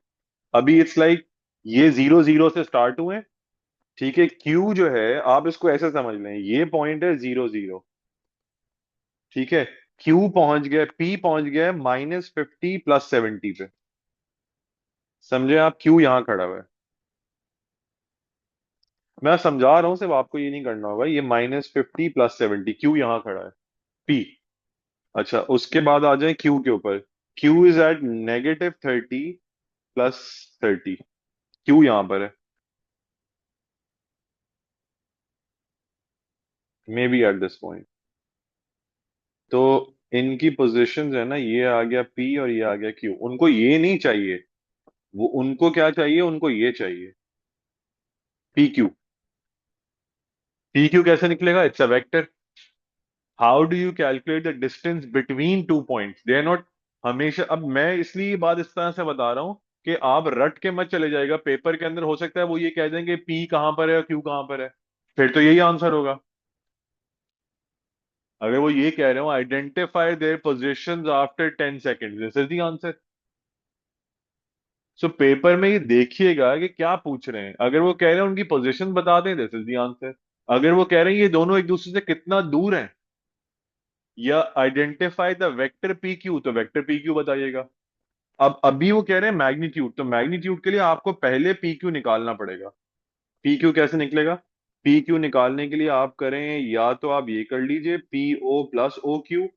अभी इट्स लाइक ये 0 0 से स्टार्ट हुए, ठीक है, क्यू जो है आप इसको ऐसे समझ लें, ये पॉइंट है 0 0, ठीक है, क्यू पहुंच गया, पी पहुंच गया -50 +70 पे। समझे आप, क्यू यहां खड़ा हुआ है। मैं समझा रहा हूं, सिर्फ आपको ये नहीं करना होगा, ये -50 +70, क्यू यहां खड़ा है, पी। अच्छा उसके बाद आ जाए क्यू के ऊपर, क्यू इज एट -30 +30, क्यू यहां पर है, may be at this point. तो इनकी पोजीशंस है ना, ये आ गया पी और ये आ गया क्यू, उनको ये नहीं चाहिए, वो उनको क्या चाहिए, उनको ये चाहिए, पी क्यू। पी क्यू कैसे निकलेगा? It's a vector. How do you calculate the distance between two points, they are not. हमेशा, अब मैं इसलिए ये बात इस तरह से बता रहा हूं कि आप रट के मत चले जाएगा, पेपर के अंदर हो सकता है वो ये कह देंगे पी कहां पर है और क्यू कहां पर है, फिर तो यही आंसर होगा। अगर वो ये कह रहे हो identify there positions after 10 second, this is the answer. So paper में ये देखिएगा कि क्या पूछ रहे हैं, अगर वो कह रहे हैं उनकी पोजीशन बता दें, दिस इज द आंसर। अगर वो कह रहे हैं ये दोनों एक दूसरे से कितना दूर हैं, या identify the vector P Q, तो वेक्टर पी क्यू बताइएगा। अब अभी वो कह रहे हैं मैग्नीट्यूड, तो मैग्नीट्यूड के लिए आपको पहले पी क्यू निकालना पड़ेगा। पी क्यू कैसे निकलेगा? पी क्यू निकालने के लिए आप करें, या तो आप ये कर लीजिए P O plus O Q,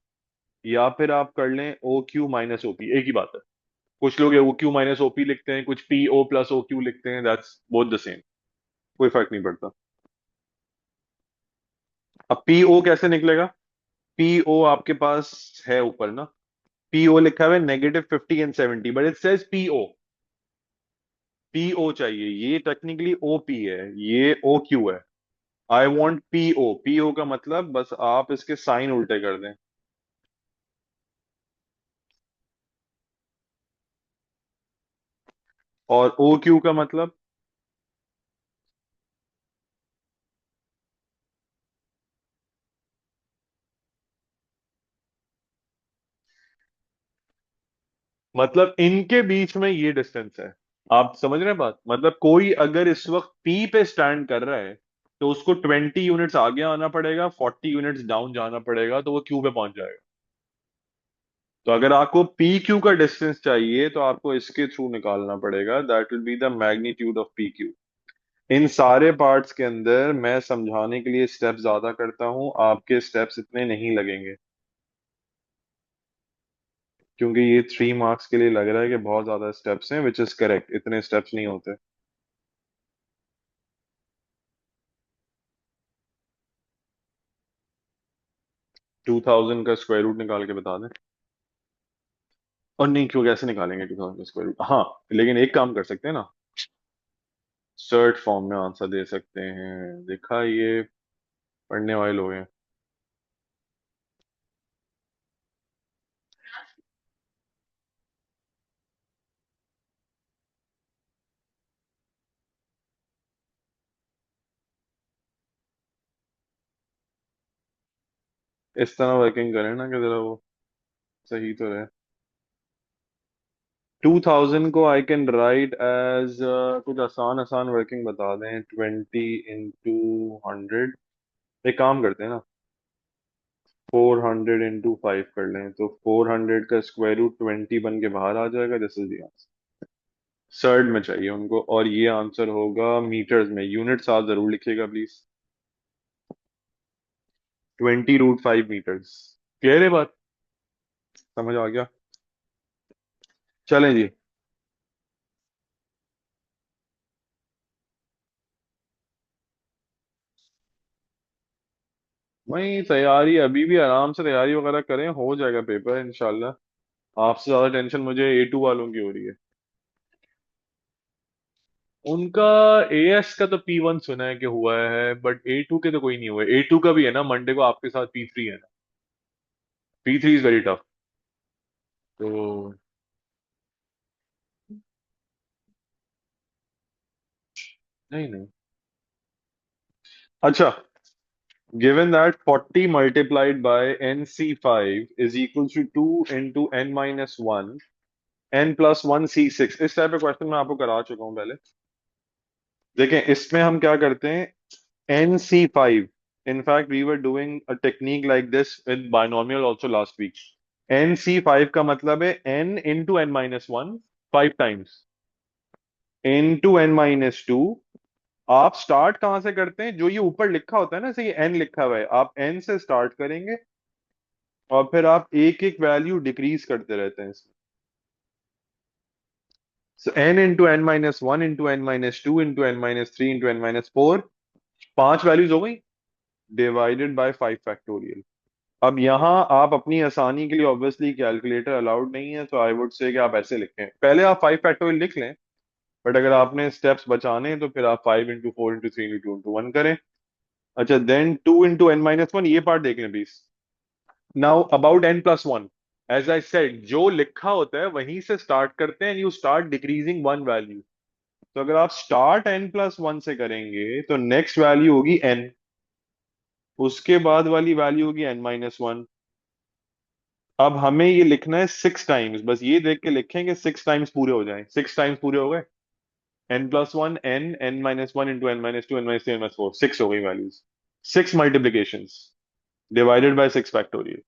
या फिर आप कर लें O Q minus O P, एक ही बात है। कुछ लोग O Q minus O P लिखते हैं, कुछ P O plus O Q लिखते हैं, दैट्स बोथ द सेम, कोई फर्क नहीं पड़ता। अब पी ओ कैसे निकलेगा? पी ओ आपके पास है ऊपर ना, पी ओ लिखा हुआ है -50 and 70, but it says P O. P O चाहिए, ये टेक्निकली ओ पी है, ये ओ क्यू है। I want P O, P O का मतलब बस आप इसके साइन उल्टे कर दें। और ओ क्यू का मतलब, मतलब इनके बीच में ये डिस्टेंस है। आप समझ रहे हैं बात? मतलब कोई अगर इस वक्त पी पे स्टैंड कर रहा है, तो उसको 20 यूनिट्स आगे आना पड़ेगा, 40 यूनिट्स डाउन जाना पड़ेगा, तो वो क्यू पे पहुंच जाएगा। तो अगर आपको पी क्यू का डिस्टेंस चाहिए तो आपको इसके थ्रू निकालना पड़ेगा, that will be the magnitude of p q. इन सारे पार्ट्स के अंदर मैं समझाने के लिए स्टेप्स ज्यादा करता हूं, आपके स्टेप्स इतने नहीं लगेंगे, क्योंकि ये 3 मार्क्स के लिए लग रहा है कि बहुत ज्यादा स्टेप्स हैं, विच इज करेक्ट, इतने स्टेप्स नहीं होते। 2000 का स्क्वायर रूट निकाल के बता दें? और नहीं, क्यों, कैसे निकालेंगे 2000 का स्क्वायर रूट? हाँ, लेकिन एक काम कर सकते हैं ना, सर्ट फॉर्म में आंसर दे सकते हैं, देखा, ये पढ़ने वाले लोग हैं। इस तरह वर्किंग करें ना कि जरा वो सही तो रहे। 2000 को आई कैन राइट एज, कुछ आसान आसान वर्किंग बता दें, 20 × 100। एक काम करते हैं ना, 400 इंटू 5 कर लें तो 400 का स्क्वायर रूट 20 बन के बाहर आ जाएगा। This is the answer. Surd में चाहिए उनको, और ये आंसर होगा मीटर्स में। यूनिट साथ जरूर लिखिएगा प्लीज। 20√5 मीटर्स। क्लियर है बात? समझ आ गया? चलें जी। वही तैयारी अभी भी आराम से तैयारी वगैरह करें, हो जाएगा पेपर इंशाल्लाह। आपसे ज्यादा टेंशन मुझे A2 वालों की हो रही है। उनका एएस का तो P1 सुना है कि हुआ है, बट A2 के तो कोई नहीं हुआ। A2 का भी है ना, मंडे को आपके साथ P3 है ना। P3 is very tough. तो नहीं नहीं। अच्छा, given that 40 multiplied by NC5 is equal to 2 into n minus 1 n plus 1 C6, इस टाइप का क्वेश्चन मैं आपको करा चुका हूं पहले। देखें इसमें हम क्या करते हैं, NC5, in fact we were doing a technique like this with binomial also last week। NC5 का मतलब है n into n minus 1 5 times into n minus 2। आप स्टार्ट कहां से करते हैं, जो ये ऊपर लिखा होता है ना, जैसे ये n लिखा हुआ है, आप n से स्टार्ट करेंगे और फिर आप एक एक वैल्यू डिक्रीज करते रहते हैं इसमें। So n into N minus one into N minus two into N minus three into N minus four, पांच वैल्यूज हो गई, डिवाइडेड बाय 5 फैक्टोरियल। अब यहाँ आप अपनी आसानी के लिए ऑब्वियसली कैलकुलेटर अलाउड नहीं है, तो आई वुड से कि आप ऐसे लिखें, पहले आप 5 फैक्टोरियल लिख लें, बट अगर आपने स्टेप्स बचाने हैं तो फिर आप 5 इंटू 4 इंटू 3 इंटू 2 इंटू 1 करें। अच्छा, देन 2 इंटू n माइनस 1, ये पार्ट देख लें please. Now about n+1, as I said, जो लिखा होता है वहीं से स्टार्ट करते हैं, you start decreasing one value. तो अगर आप स्टार्ट n+1 से करेंगे तो नेक्स्ट वैल्यू होगी n, उसके बाद वाली वैल्यू होगी n-1। अब हमें ये लिखना है 6 टाइम्स, बस ये देख के लिखेंगे 6 टाइम्स पूरे हो जाएं। 6 टाइम्स पूरे हो गए, n+1 n-1 into n-2 n-3 n-4, 6 हो गई values. 6 multiplications divided by 6 factorial.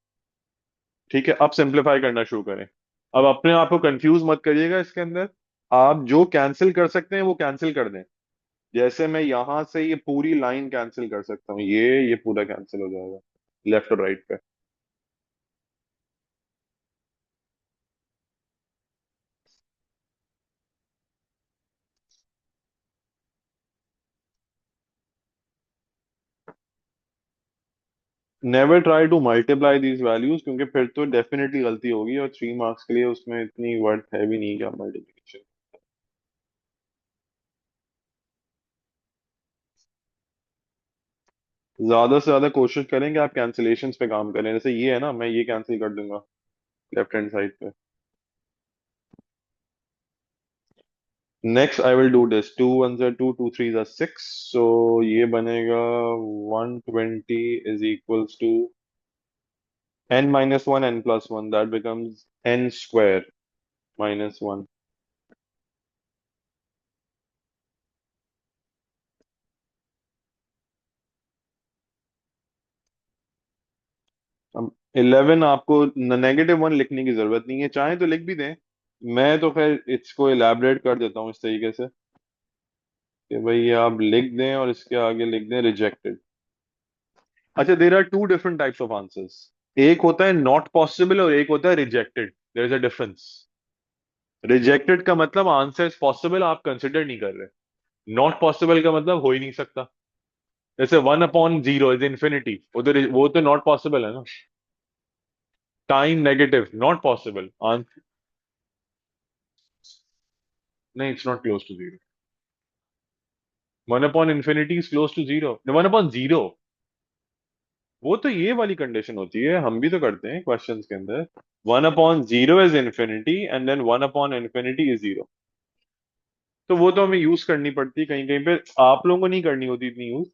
ठीक है, अब सिंप्लीफाई करना शुरू करें। अब अपने आप को कंफ्यूज मत करिएगा इसके अंदर। आप जो कैंसिल कर सकते हैं वो कैंसिल कर दें। जैसे मैं यहां से ये पूरी लाइन कैंसिल कर सकता हूँ, ये पूरा कैंसिल हो जाएगा लेफ्ट और राइट पे। Never try to multiply these values, क्योंकि फिर तो डेफिनेटली गलती होगी, और 3 मार्क्स के लिए उसमें इतनी वर्थ है भी नहीं क्या मल्टीप्लिकेशन। ज्यादा से ज्यादा कोशिश करेंगे आप कैंसिलेशंस पे काम करें। जैसे ये है ना, मैं ये कैंसिल कर दूंगा लेफ्ट हैंड साइड पे। Next I will do this, 2 1 2, 2 3 6, so ये बनेगा 120 is equals to n-1 n+1, that becomes n² - 1। अब 11 आपको -1 लिखने की जरूरत नहीं है, चाहे तो लिख भी दें। मैं तो खैर इसको इलेबरेट कर देता हूँ इस तरीके से कि भाई आप लिख दें और इसके आगे लिख दें रिजेक्टेड। अच्छा, there are two different types of answers. एक होता है नॉट पॉसिबल और एक होता है rejected. There is a difference. Rejected का मतलब आंसर इज पॉसिबल, आप कंसिडर नहीं कर रहे। नॉट पॉसिबल का मतलब हो ही नहीं सकता। जैसे 1/0 इज इन्फिनिटी, वो तो नॉट पॉसिबल है ना। Time negative, not possible. नहीं, it's not close to zero. 1/infinity is close to zero, 1/0। वो तो ये वाली कंडीशन होती है, हम भी तो करते हैं क्वेश्चंस के अंदर। 1/0 is infinity and then 1/infinity is zero. तो वो तो हमें यूज करनी पड़ती है कहीं कहीं पे, आप लोगों को नहीं करनी होती इतनी यूज।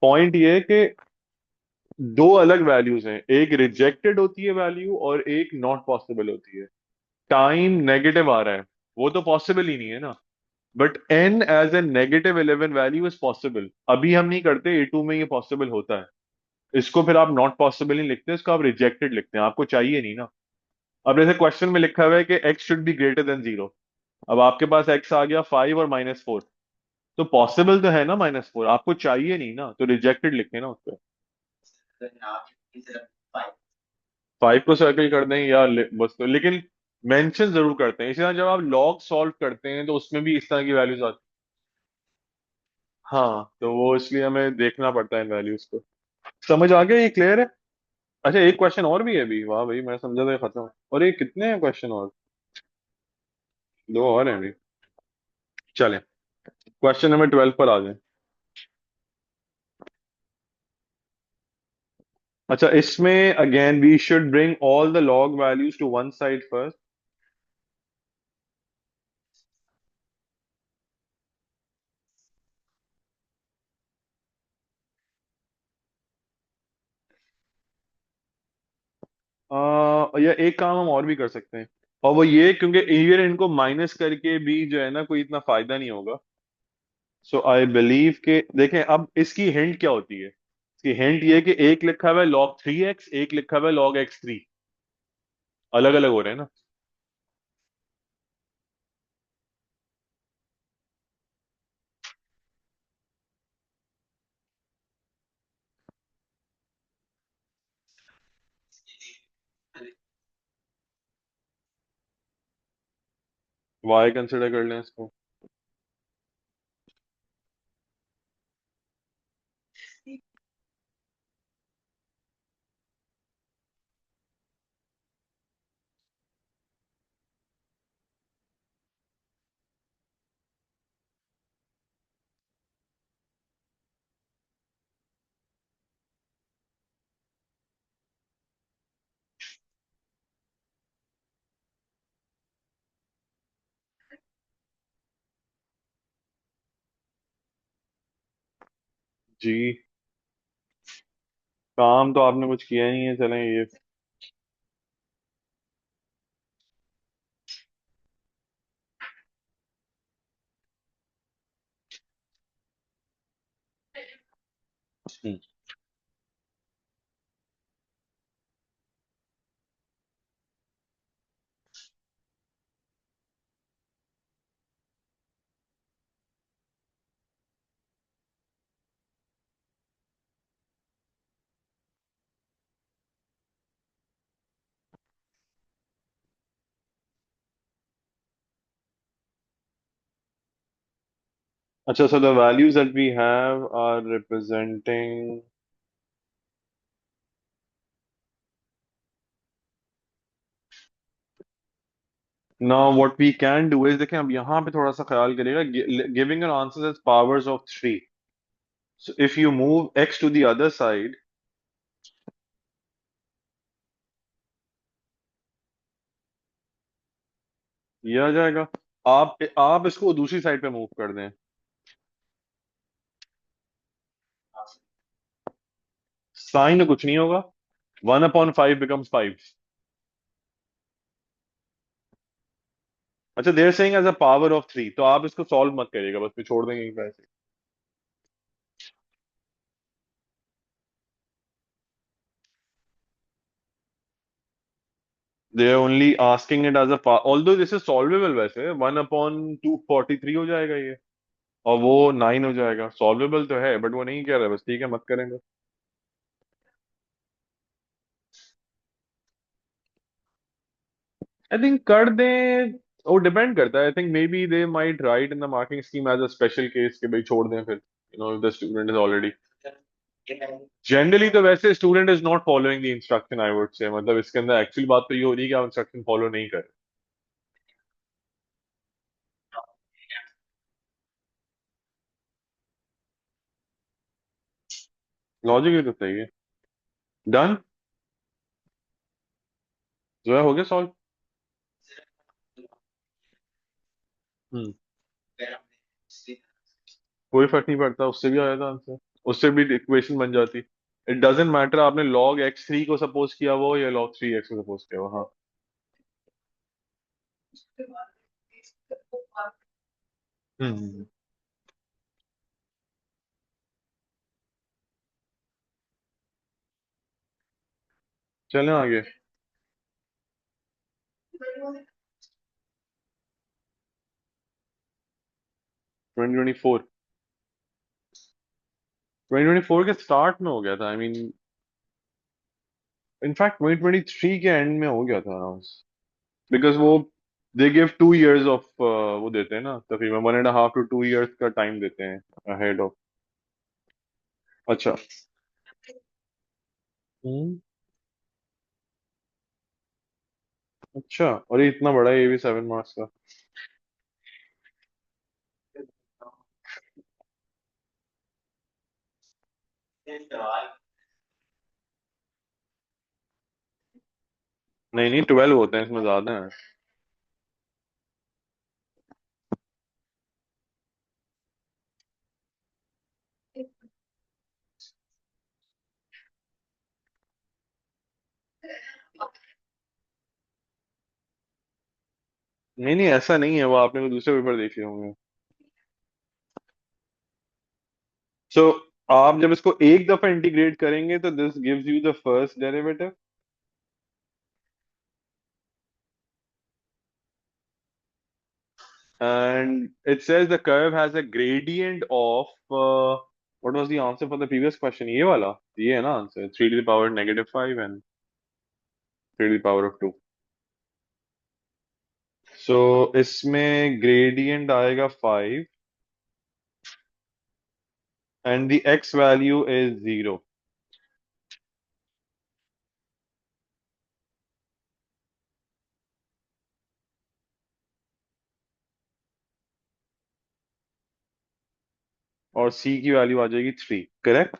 पॉइंट ये है कि दो अलग वैल्यूज हैं, एक रिजेक्टेड होती है वैल्यू और एक नॉट पॉसिबल होती है। टाइम नेगेटिव आ रहा है, वो तो पॉसिबल ही नहीं है ना। But n as a -11 value is possible, अभी हम नहीं करते, A2 में ये पॉसिबल होता है। इसको फिर आप नॉट पॉसिबल नहीं लिखते, इसको आप रिजेक्टेड लिखते हैं, आपको चाहिए नहीं ना। अब जैसे क्वेश्चन में लिखा हुआ है कि x should be greater than 0। अब आपके पास x आ गया 5 और -4, तो पॉसिबल तो है ना -4, आपको चाहिए नहीं ना, तो रिजेक्टेड लिखे ना उसको। 5 को सर्कल कर दें या बस तो, लेकिन मेंशन जरूर करते हैं। इसी तरह जब आप लॉग सॉल्व करते हैं तो उसमें भी इस तरह की वैल्यूज आती। हाँ, तो वो इसलिए हमें देखना पड़ता है इन वैल्यूज को। समझ आ गया, ये क्लियर है। अच्छा, एक क्वेश्चन और भी है अभी, वाह भाई, मैं समझा था ये खत्म। और ये कितने हैं क्वेश्चन और? दो और हैं अभी। चलें, क्वेश्चन नंबर 12 पर आ जाए। अच्छा, इसमें again we should bring all the log values to one side first. या एक काम हम और भी कर सकते हैं, और वो ये, क्योंकि इवन इनको माइनस करके भी जो है ना कोई इतना फायदा नहीं होगा। सो आई बिलीव के देखें, अब इसकी हिंट क्या होती है। इसकी हिंट ये है कि एक लिखा हुआ है log 3x, एक लिखा हुआ है log x3, अलग अलग हो रहे हैं ना। y कंसिडर कर लें इसको। जी, काम तो आपने कुछ किया नहीं है, चलें ये। हम्म। अच्छा, so the values that we have are representing. Now what we can do is, देखें अब यहाँ पे थोड़ा सा ख्याल करिएगा, giving an answers as powers of 3, so if you move x to the other side, ये आ जाएगा। आप इसको दूसरी साइड पे मूव कर दें, साइन कुछ नहीं होगा, 1/5 becomes 5। अच्छा, they're saying as a power of 3, तो आप इसको सॉल्व मत करिएगा, बस मैं छोड़ देंगे यहीं पे ऐसे। They are only asking it as a, although this is solvable, वैसे 1/243 हो जाएगा ये, और वो 9 हो जाएगा, सॉल्वेबल तो है, बट वो नहीं कह रहा, बस ठीक है, मत करेंगे। आई थिंक कर दें, वो डिपेंड करता है। I think maybe they might write in the marking scheme as a special case के भाई छोड़ दें फिर, if the student is already. Generally तो वैसे student is not following the instruction, I would say, मतलब इसके अंदर एक्चुअल बात तो ये हो रही है कि आप इंस्ट्रक्शन फॉलो नहीं कर रहे। लॉजिक भी तो सही है। डन, जो है हो गया सॉल्व। हम्म। कोई फर्क नहीं पड़ता, उससे भी आया था आंसर, उससे भी इक्वेशन बन जाती। इट डजेंट मैटर आपने log x3 को सपोज किया वो या log 3x को सपोज किया वो। हाँ। हम्म। चलें आगे। 2024। 2024 के स्टार्ट में हो गया था, आई मीन इनफैक्ट 2023 के एंड में हो गया था, बिकॉज वो दे गिव 2 years ऑफ वो देते हैं ना तकरीबन 1.5 to 2 years का टाइम देते हैं अहेड ऑफ। अच्छा। हम्म। अच्छा, और ये इतना बड़ा है, ये भी 7 marks का? नहीं नहीं, 12 होते हैं, इसमें ज्यादा है। नहीं नहीं, ऐसा नहीं है, वो आपने को दूसरे पेपर देखे होंगे। सो आप जब इसको एक दफा इंटीग्रेट करेंगे तो this gives you the first derivative, and it says the curve has a gradient of what was the answer for the previous question? ये वाला, ये है ना answer, 3 to the power -5 and 3 to the power of 2। सो इसमें gradient आएगा 5 and the x value is 0। और सी की value आ जाएगी 3, करेक्ट?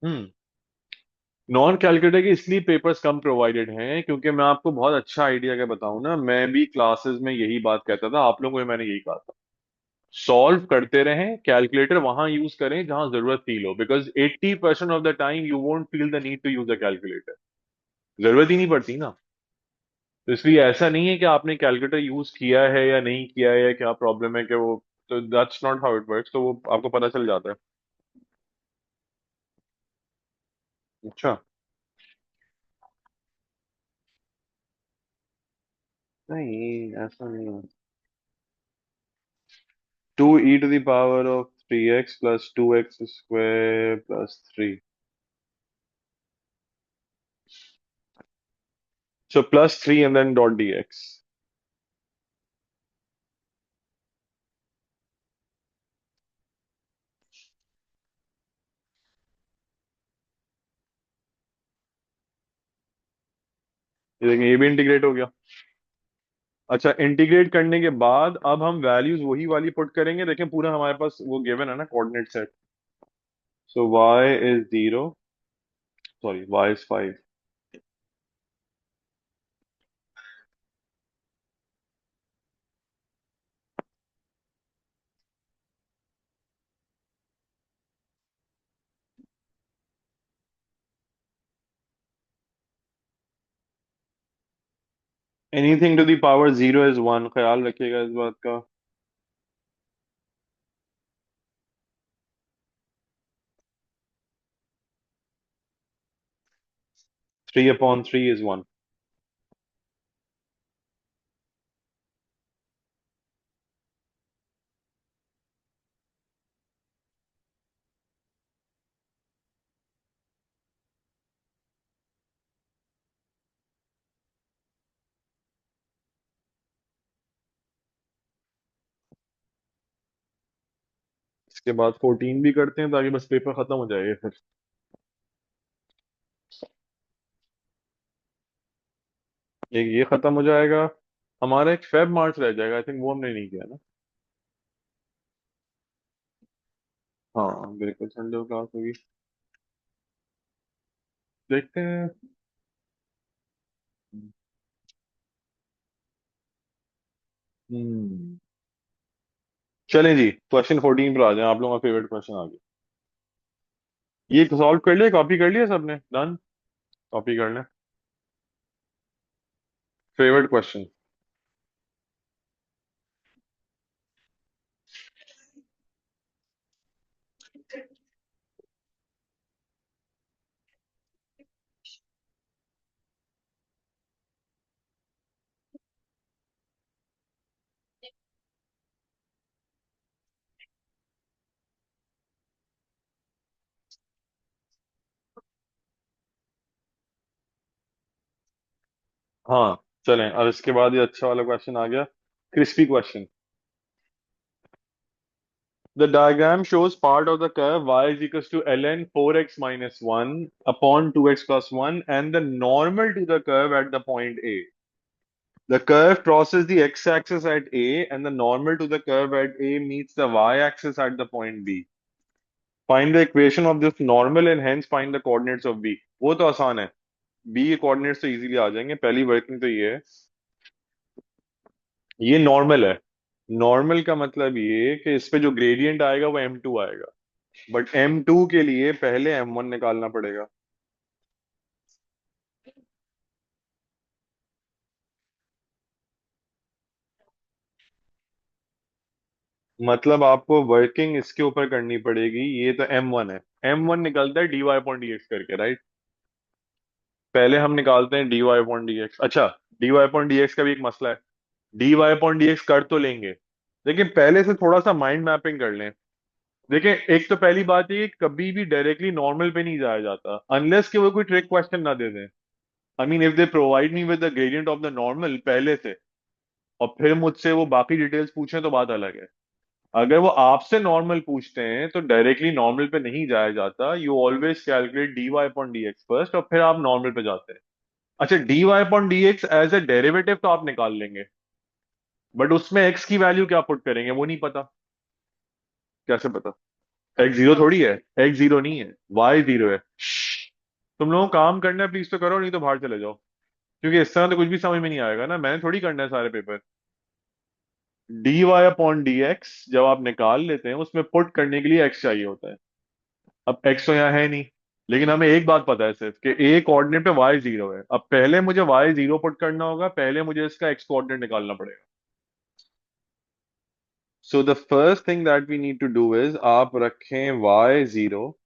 हम्म। नॉन कैलकुलेटर के इसलिए पेपर्स कम प्रोवाइडेड हैं क्योंकि मैं आपको बहुत अच्छा आइडिया क्या बताऊं ना, मैं भी क्लासेस में यही बात कहता था, आप लोगों को भी मैंने यही कहा था, सॉल्व करते रहें, कैलकुलेटर वहां यूज करें जहां जरूरत फील हो, because 80% of the time you won't feel the need to use a calculator, जरूरत ही नहीं पड़ती ना। तो इसलिए ऐसा नहीं है कि आपने कैलकुलेटर यूज किया है या नहीं किया है, क्या प्रॉब्लम है कि वो, तो that's not how it works, तो वो आपको पता चल जाता है। अच्छा। नहीं, ऐसा नहीं है। 2e to the power of 3x plus 2x square plus 3। So +3 and then dot dx। ये देखें, ये भी इंटीग्रेट हो गया। अच्छा, इंटीग्रेट करने के बाद अब हम वैल्यूज वही वाली पुट करेंगे, देखें पूरा हमारे पास वो गिवन है ना coordinate set. So y is 0, sorry y is 5। Anything to the power 0 is 1, ख्याल रखिएगा इस बात का। 3/3 is 1। इसके बाद 14 भी करते हैं ताकि बस पेपर खत्म हो जाएगा फिर। एक ये खत्म हो जाएगा, हमारा एक फेब मार्च रह जाएगा, आई थिंक वो हमने नहीं किया ना। हाँ बिल्कुल, संडे को क्लास होगी, देखते हैं। हम्म। चलें जी, क्वेश्चन 14 पर आ जाए, आप लोगों का फेवरेट क्वेश्चन आ गया। ये सॉल्व कर लिया, कॉपी कर लिया सबने, डन। कॉपी कर लें। Favourite question. हाँ चलें, और इसके बाद ये अच्छा वाला क्वेश्चन आ गया, crispy question. The diagram shows part of the curve y is equals to ln 4x minus 1 upon 2x plus 1 and the normal to the curve at the point A. The curve crosses the x-axis at A and the normal to the curve at A meets the y-axis at the point B. Find the equation of this normal and hence find the coordinates of B. वो तो आसान है, B के coordinates तो easily आ जाएंगे। पहली working तो ये है, ये नॉर्मल है। नॉर्मल का मतलब ये कि इस पे जो ग्रेडियंट आएगा वो m2 आएगा, बट m2 के लिए पहले m1 निकालना पड़ेगा। मतलब आपको वर्किंग इसके ऊपर करनी पड़ेगी, ये तो m1 है। m1 निकलता है dy अपॉन dx करके, राइट। पहले हम निकालते हैं dy अपॉन dx। अच्छा, dy अपॉन dx का भी एक मसला है। dy अपॉन dx कर तो लेंगे, लेकिन पहले से थोड़ा सा माइंड मैपिंग कर लें। देखिए, एक तो पहली बात ये कि कभी भी डायरेक्टली नॉर्मल पे नहीं जाया जाता अनलेस कि वो कोई ट्रिक क्वेश्चन ना दे दें। I mean if they provide me with the gradient of the normal पहले से, और फिर मुझसे वो बाकी डिटेल्स पूछें तो बात अलग है। अगर वो आपसे नॉर्मल पूछते हैं तो डायरेक्टली नॉर्मल पे नहीं जाया जाता। You always calculate D Y upon D X first और फिर आप नॉर्मल पे जाते हैं। अच्छा, D Y upon D X as a derivative तो आप निकाल लेंगे, बट उसमें एक्स की वैल्यू क्या पुट करेंगे वो नहीं पता। कैसे पता? एक्स जीरो थोड़ी है, एक्स जीरो नहीं है, वाई जीरो है। तुम लोगों को काम करना है प्लीज तो करो, नहीं तो बाहर चले जाओ, क्योंकि इस तरह तो कुछ भी समझ में नहीं आएगा ना, मैंने थोड़ी करना है सारे paper. D Y upon D X जब आप निकाल लेते हैं उसमें पुट करने के लिए एक्स चाहिए होता है। अब एक्स तो यहाँ है नहीं, लेकिन हमें एक बात पता है सिर्फ कि ए कोऑर्डिनेट पे वाई जीरो है। अब पहले मुझे वाई जीरो पुट करना होगा, पहले मुझे इसका एक्स कोऑर्डिनेट निकालना पड़ेगा। So the first thing that we need to do is, आप रखें वाई जीरो।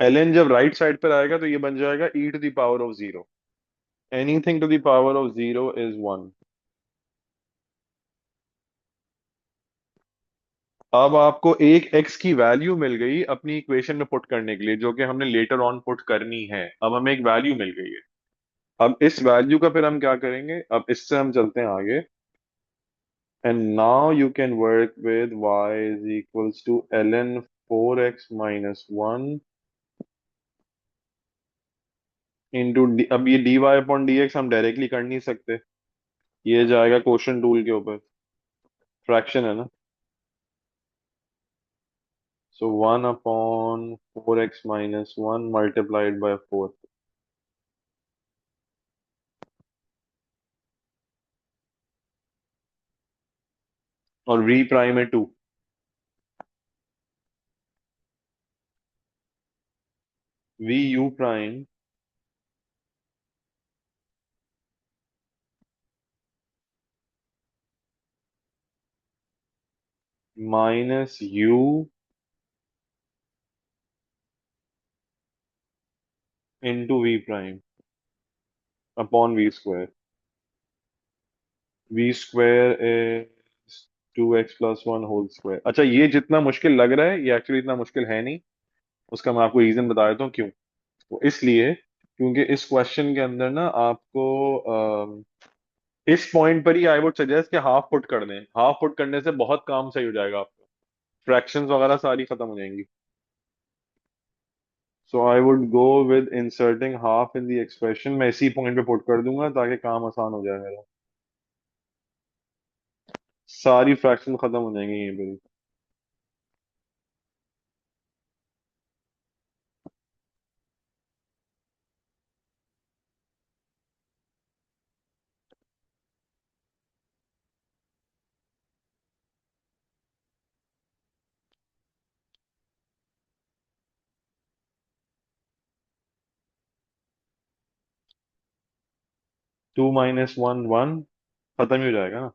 ln जब राइट साइड पर आएगा तो ये बन जाएगा e to the power of zero. Anything to the power of zero is one. अब आपको एक x की वैल्यू मिल गई अपनी इक्वेशन में पुट करने के लिए, जो कि हमने लेटर ऑन पुट करनी है। अब हमें एक वैल्यू मिल गई है। अब इस वैल्यू का फिर हम क्या करेंगे, अब इससे हम चलते हैं आगे। And now you can work with y is equals to ln 4x minus 1 into अब ये dy अपॉन dx हम डायरेक्टली कर नहीं सकते, ये जाएगा क्वोशंट टूल के ऊपर। फ्रैक्शन है ना, so 1 upon 4x minus 1 multiplied by 4। और v प्राइम है 2। v u prime minus u into v prime upon v square. v square is 2x plus 1 whole square. अच्छा, ये जितना मुश्किल लग रहा है ये एक्चुअली इतना मुश्किल है नहीं। उसका मैं आपको रीजन बता देता हूँ क्यों। वो इसलिए क्योंकि इस क्वेश्चन के अंदर ना आपको इस पॉइंट पर ही आई वुड सजेस्ट कि हाफ पुट कर दें। हाफ पुट करने से बहुत काम सही हो जाएगा आपका, फ्रैक्शंस वगैरह सारी खत्म हो जाएंगी। So I would go with inserting half in the expression. मैं इसी पॉइंट पे पुट कर दूंगा ताकि काम आसान हो जाए मेरा। सारी फ्रैक्शन खत्म हो जाएंगी यहीं पर। 2 माइनस 1 1, खत्म ही हो जाएगा ना।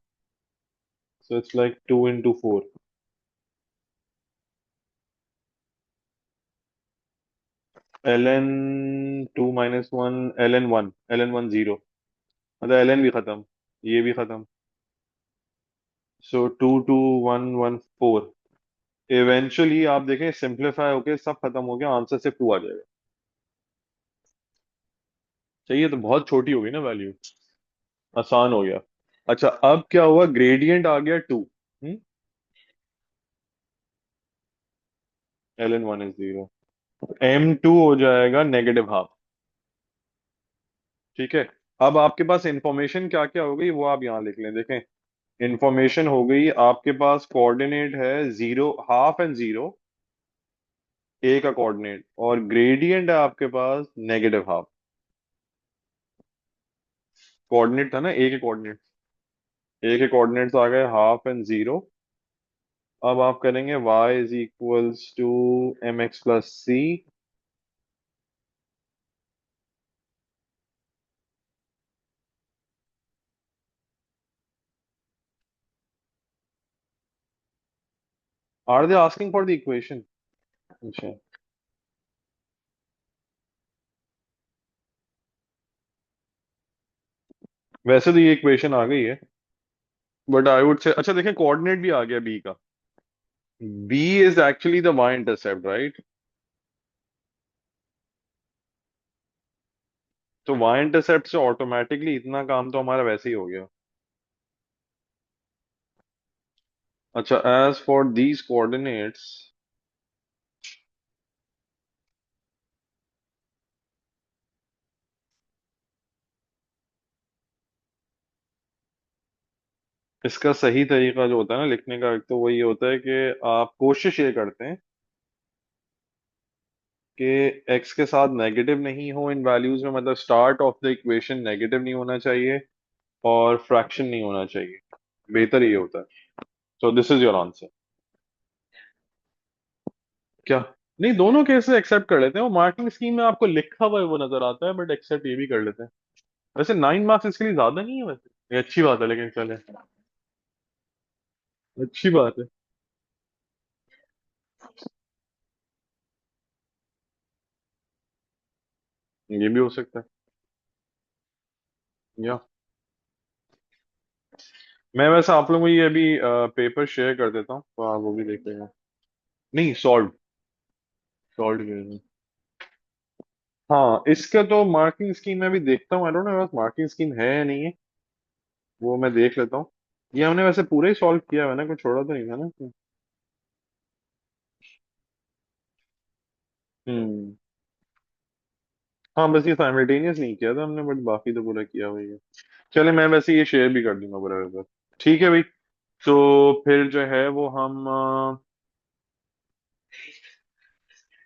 So it's like 2 into 4। ln 2 minus 1 ln 1 ln 1 zero. मतलब एल एन भी खत्म, ये भी खत्म। सो 22114। इवेंचुअली आप देखें सिंप्लीफाई होके सब खत्म हो गया, आंसर सिर्फ 2 आ जाएगा। चाहिए तो बहुत छोटी होगी ना वैल्यू, आसान हो गया। अच्छा अब क्या हुआ, ग्रेडियंट आ गया 2। L N one is 0। M2 हो जाएगा -12। ठीक है। अब आपके पास इंफॉर्मेशन क्या क्या हो गई वो आप यहाँ लिख लें, देखें। इंफॉर्मेशन हो गई आपके पास, कोऑर्डिनेट है 0, हाफ एंड 0, ए का कोऑर्डिनेट, और ग्रेडियंट है आपके पास -12। कोऑर्डिनेट था ना ए के कोऑर्डिनेट, ए के कोऑर्डिनेट्स आ गए हाफ एंड 0। अब आप करेंगे y is equals to mx+c। Are they asking for the equation? अच्छा, वैसे तो ये इक्वेशन आ गई है, बट आई वुड से, अच्छा देखें कोऑर्डिनेट भी आ गया बी का। B is actually the y intercept, right? तो y इंटरसेप्ट से ऑटोमेटिकली इतना काम तो हमारा वैसे ही हो गया। अच्छा, एज फॉर दीज कोऑर्डिनेट्स, इसका सही तरीका जो होता है ना लिखने का, एक तो वही होता है कि आप कोशिश ये करते हैं कि x के साथ नेगेटिव नहीं हो इन वैल्यूज में, मतलब start of the equation negative नहीं होना चाहिए और फ्रैक्शन नहीं होना चाहिए, बेहतर ये होता है। So this is your answer. क्या? नहीं, दोनों केसेस एक्सेप्ट कर लेते हैं, वो मार्किंग स्कीम में आपको लिखा हुआ है वो नजर आता है, बट एक्सेप्ट ये भी कर लेते हैं। वैसे 9 मार्क्स इसके लिए ज्यादा नहीं है वैसे, ये अच्छी बात है, लेकिन चले, अच्छी बात है। ये भी हो सकता है। या मैं वैसे आप लोगों को ये अभी पेपर शेयर कर देता हूँ, तो आप वो भी देख लेंगे। नहीं, सॉल्व, सॉल्व। हाँ, इसका तो मार्किंग स्कीम मैं भी देखता हूँ, I don't know marking scheme है या नहीं है, वो मैं देख लेता हूँ। ये हमने वैसे पूरा ही सॉल्व किया है ना, कुछ छोड़ा तो नहीं था ना? हम्म। हाँ, बस ये साइमल्टेनियस नहीं किया था हमने, बट बाकी तो पूरा किया हुआ ही है। चले, मैं वैसे ये शेयर भी कर दूंगा पूरा पेपर। ठीक है भाई। तो फिर जो है वो हम